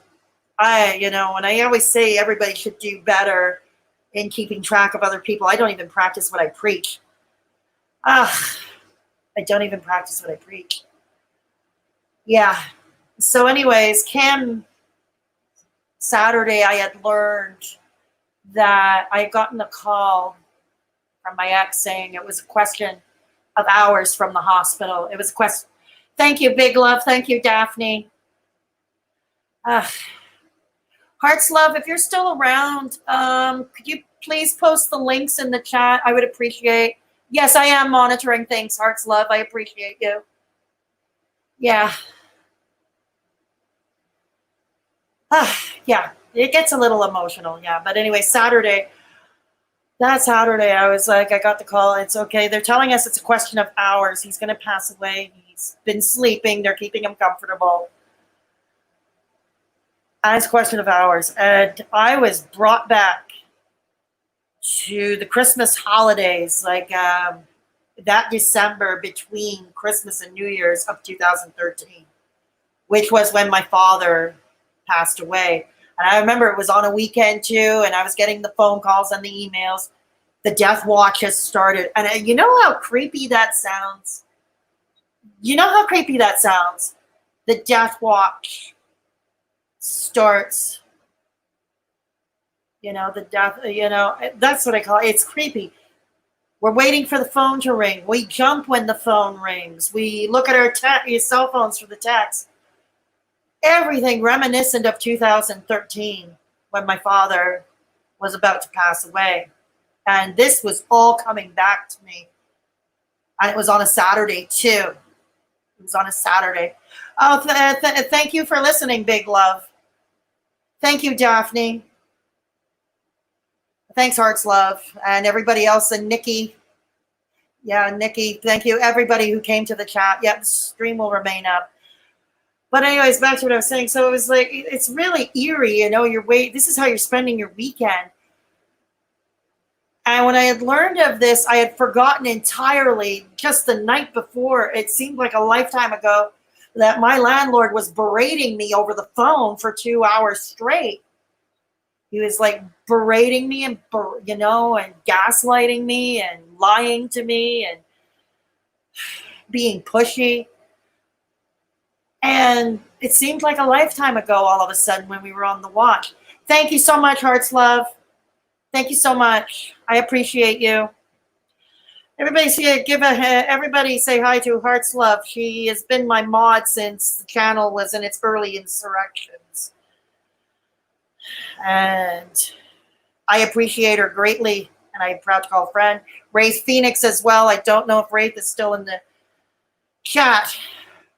when I always say everybody should do better in keeping track of other people, I don't even practice what I preach. I don't even practice what I preach. Yeah. So anyways, Saturday I had learned that I had gotten a call from my ex saying it was a question of hours from the hospital. It was a question. Thank you, Big Love. Thank you, Daphne. Hearts Love, if you're still around, could you please post the links in the chat? I would appreciate. Yes, I am monitoring things, Hearts Love. I appreciate you. Yeah. Yeah, it gets a little emotional, yeah. But anyway, that Saturday, I was like, I got the call. It's okay. They're telling us it's a question of hours. He's going to pass away. He's been sleeping. They're keeping him comfortable. And it's a question of hours. And I was brought back to the Christmas holidays, like that December between Christmas and New Year's of 2013, which was when my father passed away. And I remember it was on a weekend too, and I was getting the phone calls and the emails. The death watch has started. And you know how creepy that sounds? You know how creepy that sounds? The death watch starts. The death, that's what I call it. It's creepy. We're waiting for the phone to ring. We jump when the phone rings. We look at our cell phones for the text. Everything reminiscent of 2013 when my father was about to pass away. And this was all coming back to me. And it was on a Saturday too. It was on a Saturday. Oh, thank you for listening, Big Love. Thank you, Daphne. Thanks, Hearts Love. And everybody else, and Nikki. Yeah, Nikki, thank you. Everybody who came to the chat. Yeah, the stream will remain up. But anyways, back to what I was saying. So it was like, it's really eerie, this is how you're spending your weekend. And when I had learned of this, I had forgotten entirely just the night before. It seemed like a lifetime ago that my landlord was berating me over the phone for 2 hours straight. He was like berating me and gaslighting me and lying to me and being pushy. And it seemed like a lifetime ago all of a sudden when we were on the watch. Thank you so much, Hearts Love. Thank you so much. I appreciate you. Everybody say hi to Hearts Love. She has been my mod since the channel was in its early insurrections. And I appreciate her greatly, and I'm proud to call friend. Wraith Phoenix as well. I don't know if Wraith is still in the chat,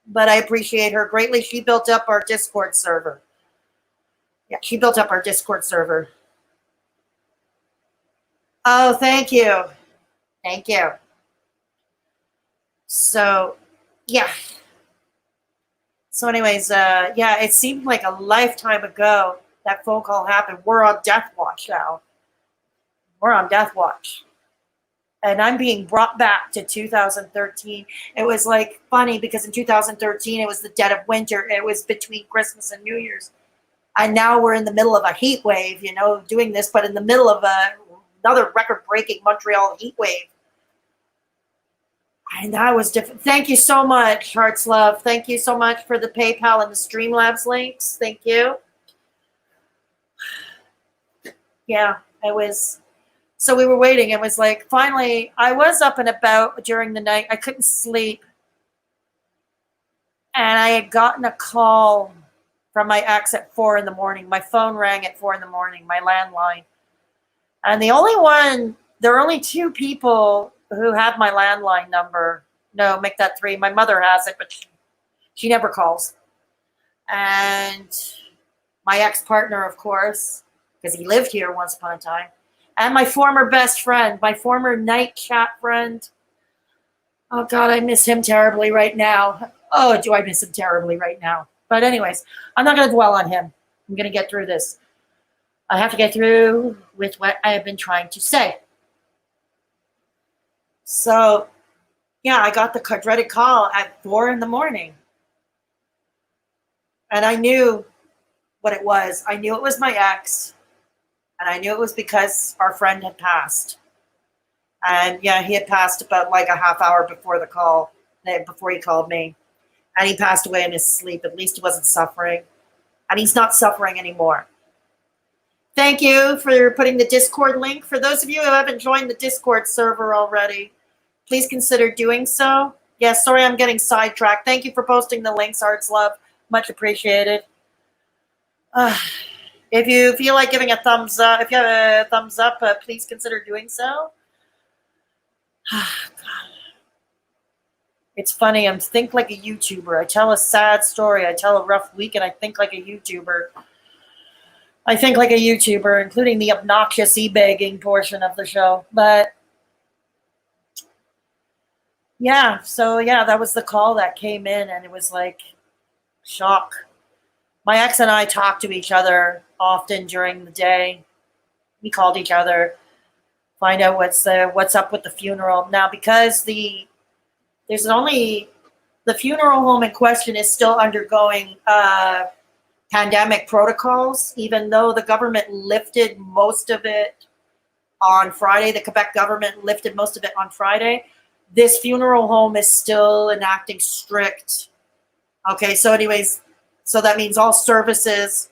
but I appreciate her greatly. She built up our Discord server. Yeah, she built up our Discord server. Oh, thank you. Thank you. So, yeah. So anyways, yeah, it seemed like a lifetime ago that phone call happened. We're on death watch now. We're on death watch. And I'm being brought back to 2013. It was like funny because in 2013, it was the dead of winter. It was between Christmas and New Year's. And now we're in the middle of a heat wave, doing this, but in the middle of another record-breaking Montreal heat wave. And that was different. Thank you so much, Hearts Love. Thank you so much for the PayPal and the Streamlabs links. Thank you. Yeah, it was. So we were waiting. It was like, finally, I was up and about during the night. I couldn't sleep. And I had gotten a call from my ex at 4 in the morning. My phone rang at 4 in the morning, my landline. And there are only two people who have my landline number. No, make that three. My mother has it, but she never calls. And my ex-partner, of course, because he lived here once upon a time. And my former best friend, my former night chat friend. Oh, God, I miss him terribly right now. Oh, do I miss him terribly right now. But anyways, I'm not going to dwell on him. I'm going to get through this. I have to get through with what I have been trying to say. So, yeah, I got the dreaded call at 4 in the morning. And I knew what it was. I knew it was my ex. And I knew it was because our friend had passed. And yeah, he had passed about like a half hour before the call, before he called me. And he passed away in his sleep. At least he wasn't suffering. And he's not suffering anymore. Thank you for putting the Discord link. For those of you who haven't joined the Discord server already, please consider doing so. Yeah, sorry I'm getting sidetracked. Thank you for posting the links, Arts Love. Much appreciated. If you feel like giving a thumbs up, if you have a thumbs up, please consider doing so. It's funny. I think like a YouTuber. I tell a sad story. I tell a rough week, and I think like a YouTuber. I think like a YouTuber, including the obnoxious e-begging portion of the show. But yeah, so yeah, that was the call that came in, and it was like shock. My ex and I talked to each other often during the day. We called each other, find out what's up with the funeral. Now, because the funeral home in question is still undergoing pandemic protocols, even though the government lifted most of it on Friday. The Quebec government lifted most of it on Friday. This funeral home is still enacting strict. Okay, so anyways, so that means all services,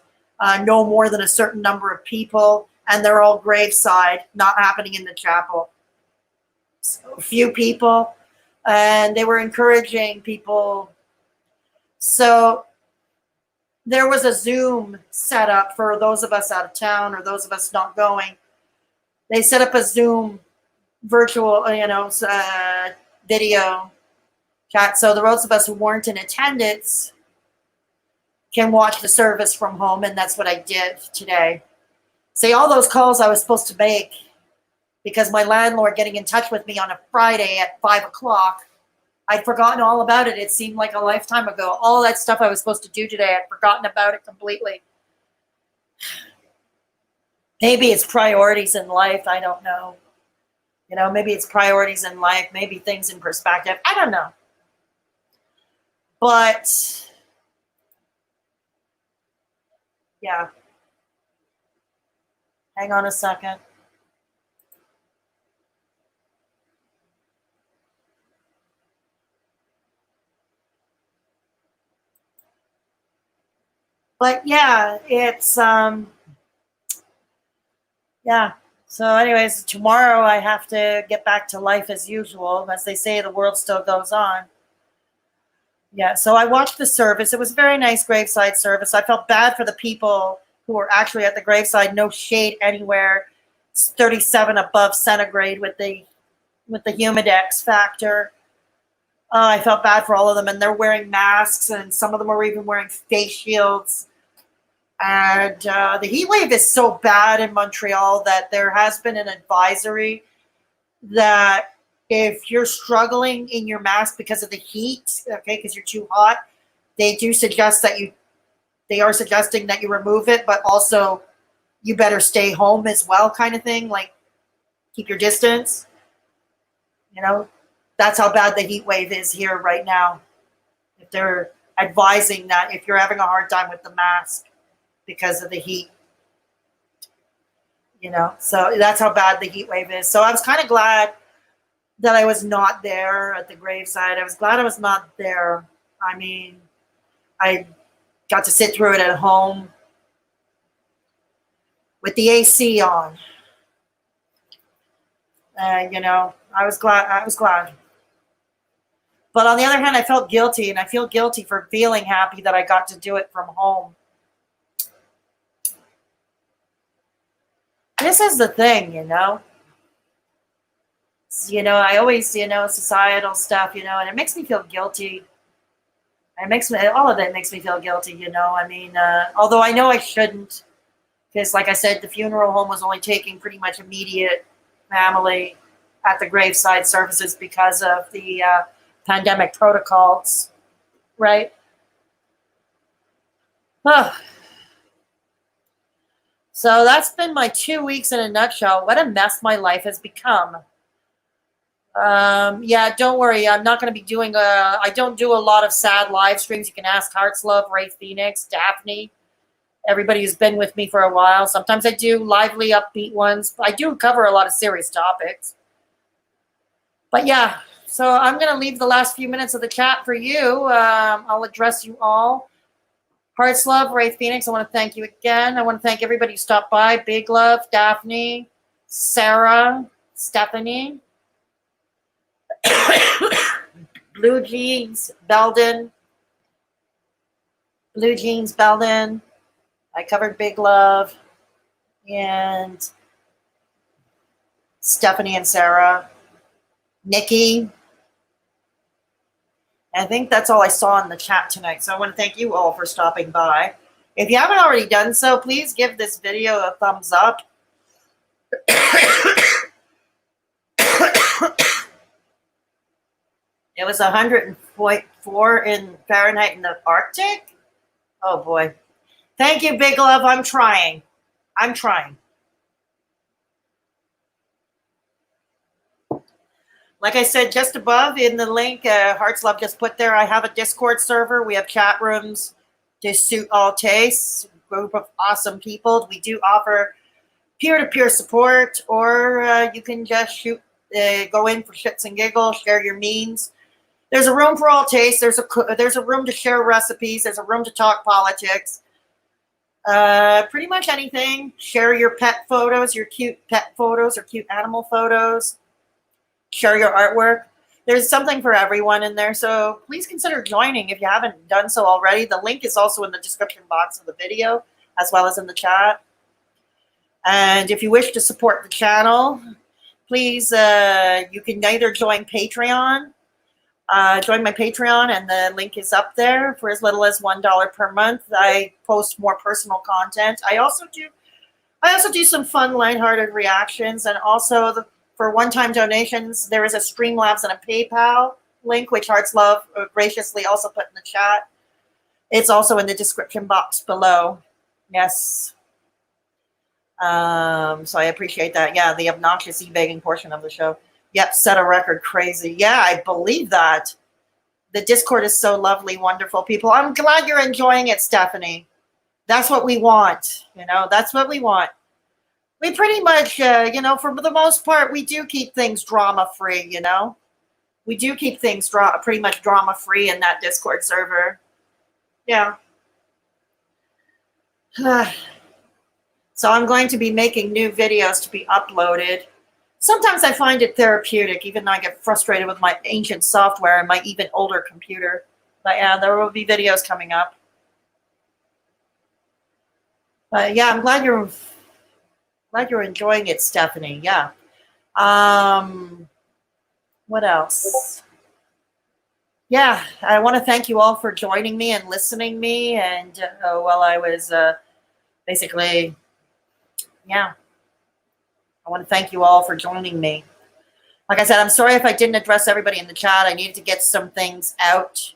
no more than a certain number of people, and they're all graveside, not happening in the chapel. So few people, and they were encouraging people. So there was a Zoom set up for those of us out of town or those of us not going. They set up a Zoom virtual, video chat. So the those of us who weren't in attendance can watch the service from home, and that's what I did today. See, all those calls I was supposed to make because my landlord getting in touch with me on a Friday at 5 o'clock, I'd forgotten all about it. It seemed like a lifetime ago. All that stuff I was supposed to do today, I'd forgotten about it completely. Maybe it's priorities in life. I don't know. Maybe it's priorities in life. Maybe things in perspective. I don't know. But, yeah. Hang on a second. But yeah, it's yeah. So anyways, tomorrow I have to get back to life as usual. As they say, the world still goes on. Yeah, so I watched the service. It was a very nice graveside service. I felt bad for the people who were actually at the graveside. No shade anywhere. It's 37 above centigrade with the humidex factor. I felt bad for all of them, and they're wearing masks, and some of them are even wearing face shields. And the heat wave is so bad in Montreal that there has been an advisory that if you're struggling in your mask because of the heat, okay, because you're too hot, they are suggesting that you remove it, but also you better stay home as well, kind of thing, like keep your distance. That's how bad the heat wave is here right now. If they're advising that if you're having a hard time with the mask because of the heat, so that's how bad the heat wave is. So I was kind of glad that I was not there at the graveside. I was glad I was not there. I mean, I got to sit through it at home with the AC on. You know, I was glad. But on the other hand, I felt guilty, and I feel guilty for feeling happy that I got to do it from home. This is the thing, you know. You know, I always, you know, societal stuff, you know, and it makes me feel guilty. It makes me, all of it makes me feel guilty, you know. I mean, although I know I shouldn't, because like I said, the funeral home was only taking pretty much immediate family at the graveside services because of the pandemic protocols, right? So that's been my 2 weeks in a nutshell. What a mess my life has become. Yeah, don't worry. I'm not going to be doing I don't do a lot of sad live streams. You can ask Hearts Love, Ray Phoenix, Daphne, everybody who's been with me for a while. Sometimes I do lively, upbeat ones. I do cover a lot of serious topics. But yeah, so I'm going to leave the last few minutes of the chat for you. I'll address you all. Hearts Love, Ray Phoenix, I want to thank you again. I want to thank everybody who stopped by. Big Love, Daphne, Sarah, Stephanie, Blue Jeans, Belden. Blue Jeans, Belden. I covered Big Love and Stephanie and Sarah. Nikki. I think that's all I saw in the chat tonight. So I want to thank you all for stopping by. If you haven't already done so, please give this video a thumbs up. It was 100.4 in Fahrenheit in the Arctic. Oh boy. Thank you, Big Love. I'm trying. Like I said, just above in the link, Hearts Love just put there, I have a Discord server. We have chat rooms to suit all tastes. Group of awesome people. We do offer peer-to-peer support, or you can just go in for shits and giggles, share your memes. There's a room for all tastes. There's a room to share recipes. There's a room to talk politics. Pretty much anything. Share your pet photos, your cute pet photos or cute animal photos. Share your artwork. There's something for everyone in there, so please consider joining if you haven't done so already. The link is also in the description box of the video, as well as in the chat. And if you wish to support the channel, please, you can either join Patreon, join my Patreon, and the link is up there for as little as $1 per month. I post more personal content. I also do some fun, lighthearted reactions, and also for one-time donations, there is a Streamlabs and a PayPal link, which Hearts Love graciously also put in the chat. It's also in the description box below. Yes. So I appreciate that. Yeah, the obnoxious e-begging portion of the show. Yep, set a record. Crazy. Yeah, I believe that. The Discord is so lovely, wonderful people. I'm glad you're enjoying it, Stephanie. That's what we want. You know, that's what we want. We pretty much, you know, for the most part, we do keep things drama-free, you know. We do keep things pretty much drama-free in that Discord server. Yeah. So I'm going to be making new videos to be uploaded. Sometimes I find it therapeutic, even though I get frustrated with my ancient software and my even older computer. But yeah, there will be videos coming up. But yeah, I'm glad you're enjoying it, Stephanie. Yeah. What else? Yeah, I want to thank you all for joining me and listening me. And while I was basically, yeah, I want to thank you all for joining me. Like I said, I'm sorry if I didn't address everybody in the chat. I needed to get some things out.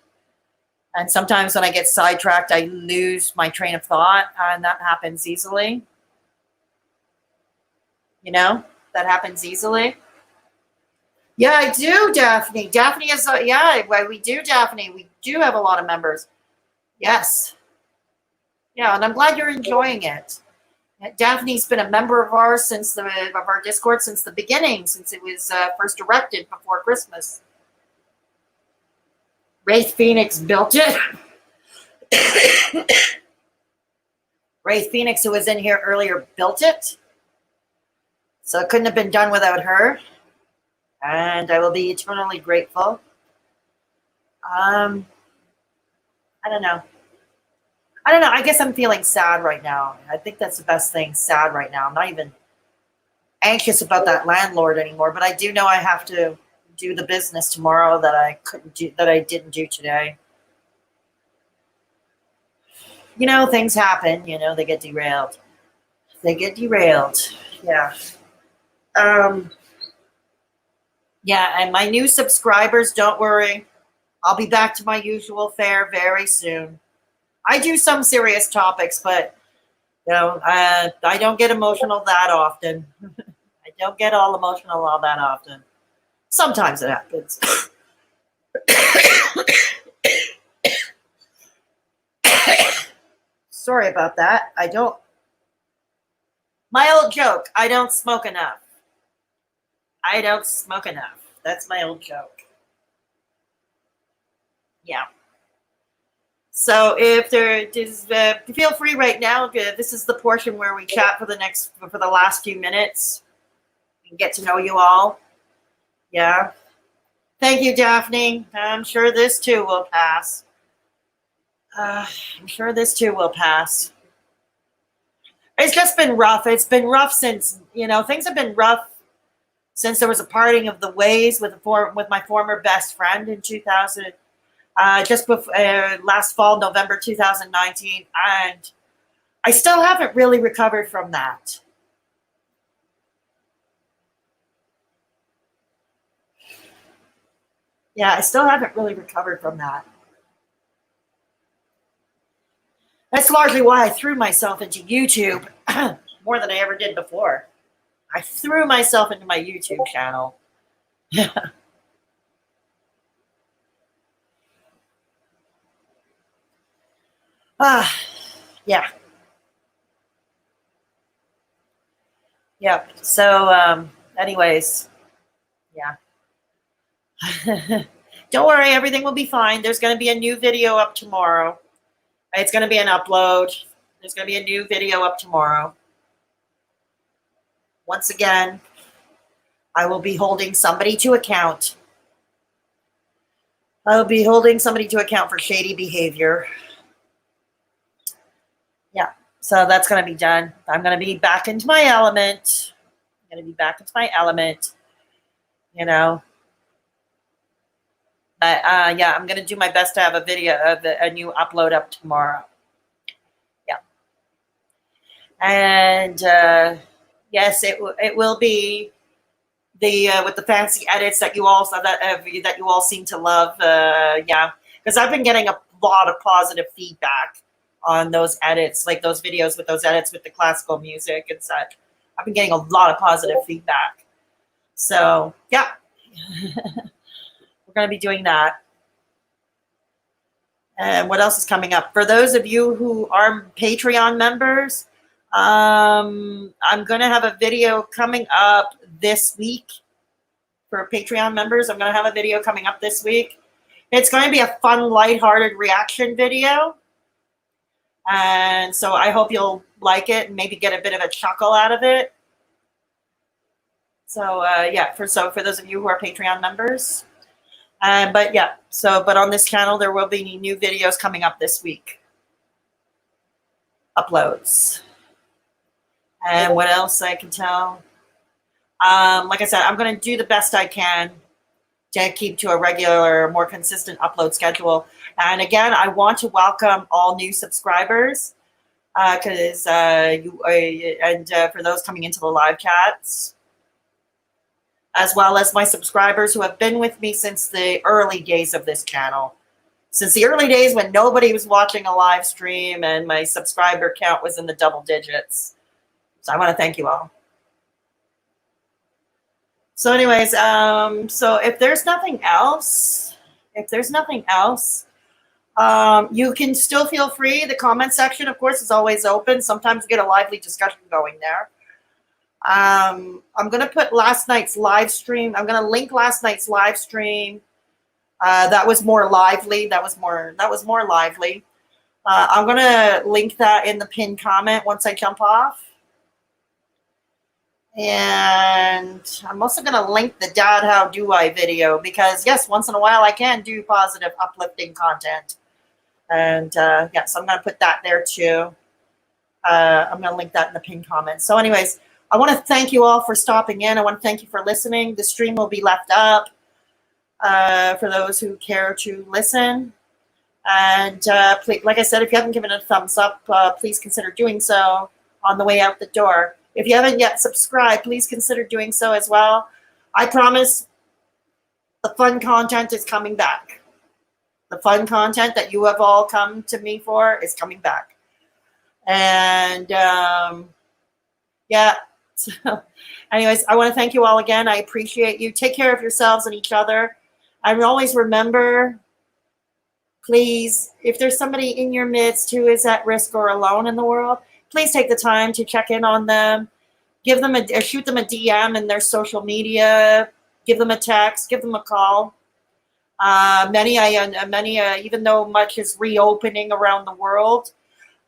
And sometimes when I get sidetracked, I lose my train of thought, and that happens easily. You know, that happens easily. Yeah, I do, Daphne. Daphne is, yeah, we do, Daphne. We do have a lot of members. Yes. Yeah, and I'm glad you're enjoying it. Daphne's been a member of ours of our Discord since the beginning, since it was first erected before Christmas. Ray Phoenix built it. Ray Phoenix, who was in here earlier, built it. So it couldn't have been done without her. And I will be eternally grateful. I don't know. I guess I'm feeling sad right now. I think that's the best thing, sad right now. I'm not even anxious about that landlord anymore, but I do know I have to do the business tomorrow that I didn't do today. You know, things happen, you know, they get derailed. Yeah. Yeah, and my new subscribers, don't worry. I'll be back to my usual fare very soon. I do some serious topics, but you know, I don't get emotional that often. I don't get all emotional all that often. Sometimes it happens. Sorry about that. My old joke, I don't smoke enough. That's my old joke. Yeah. So if there is, feel free right now. This is the portion where we chat for the last few minutes and get to know you all. Yeah. Thank you, Daphne. I'm sure this too will pass. It's just been rough. It's been rough since, you know, things have been rough since there was a parting of the ways with my former best friend in 2000. Just before last fall, November 2019, and I still haven't really recovered from that. Yeah, I still haven't really recovered from that. That's largely why I threw myself into YouTube more than I ever did before. I threw myself into my YouTube channel. Yeah. Yep. So, anyways, yeah. Don't worry, everything will be fine. There's going to be a new video up tomorrow. It's going to be an upload. There's going to be a new video up tomorrow. Once again, I will be holding somebody to account. I'll be holding somebody to account for shady behavior. Yeah, so that's going to be done. I'm going to be back into my element. You know. But yeah, I'm going to do my best to have a video of a new upload up tomorrow. Yeah. And yes, it will be the with the fancy edits that you all seem to love. Yeah, because I've been getting a lot of positive feedback on those edits, like those videos with those edits with the classical music and such. I've been getting a lot of positive feedback. So yeah. We're going to be doing that. And what else is coming up? For those of you who are Patreon members, I'm going to have a video coming up this week. For Patreon members, I'm going to have a video coming up this week. It's going to be a fun, lighthearted reaction video. And so I hope you'll like it and maybe get a bit of a chuckle out of it. So yeah, for those of you who are Patreon members. But yeah, but on this channel, there will be new videos coming up this week. Uploads. And what else I can tell? Like I said, I'm going to do the best I can to keep to a regular, more consistent upload schedule. And again, I want to welcome all new subscribers because for those coming into the live chats, as well as my subscribers who have been with me since the early days of this channel. Since the early days when nobody was watching a live stream and my subscriber count was in the double digits. So I want to thank you all. So anyways, so if there's nothing else, you can still feel free. The comment section, of course, is always open. Sometimes we get a lively discussion going there. I'm going to put last night's live stream. I'm going to link last night's live stream. That was more lively. I'm going to link that in the pinned comment once I jump off. And I'm also going to link the Dad How Do I video because, yes, once in a while I can do positive, uplifting content. And, yes, I'm going to put that there too. I'm going to link that in the pinned comment. So anyways, I want to thank you all for stopping in. I want to thank you for listening. The stream will be left up for those who care to listen. And please, like I said, if you haven't given it a thumbs up, please consider doing so on the way out the door. If you haven't yet subscribed, please consider doing so as well. I promise the fun content is coming back. The fun content that you have all come to me for is coming back. And yeah, so anyways, I want to thank you all again. I appreciate you. Take care of yourselves and each other. And always remember, please, if there's somebody in your midst who is at risk or alone in the world, please take the time to check in on them. Give them shoot them a DM in their social media. Give them a text. Give them a call. Many, even though much is reopening around the world,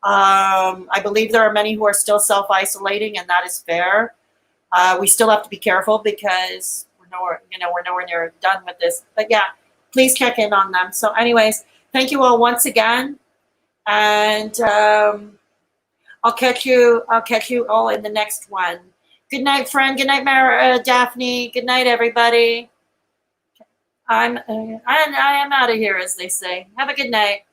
I believe there are many who are still self-isolating, and that is fair. We still have to be careful because we're nowhere near done with this. But yeah, please check in on them. So anyways, thank you all once again, and I'll catch you all in the next one. Good night, friend. Good night, Daphne. Good night, everybody. I am out of here, as they say. Have a good night.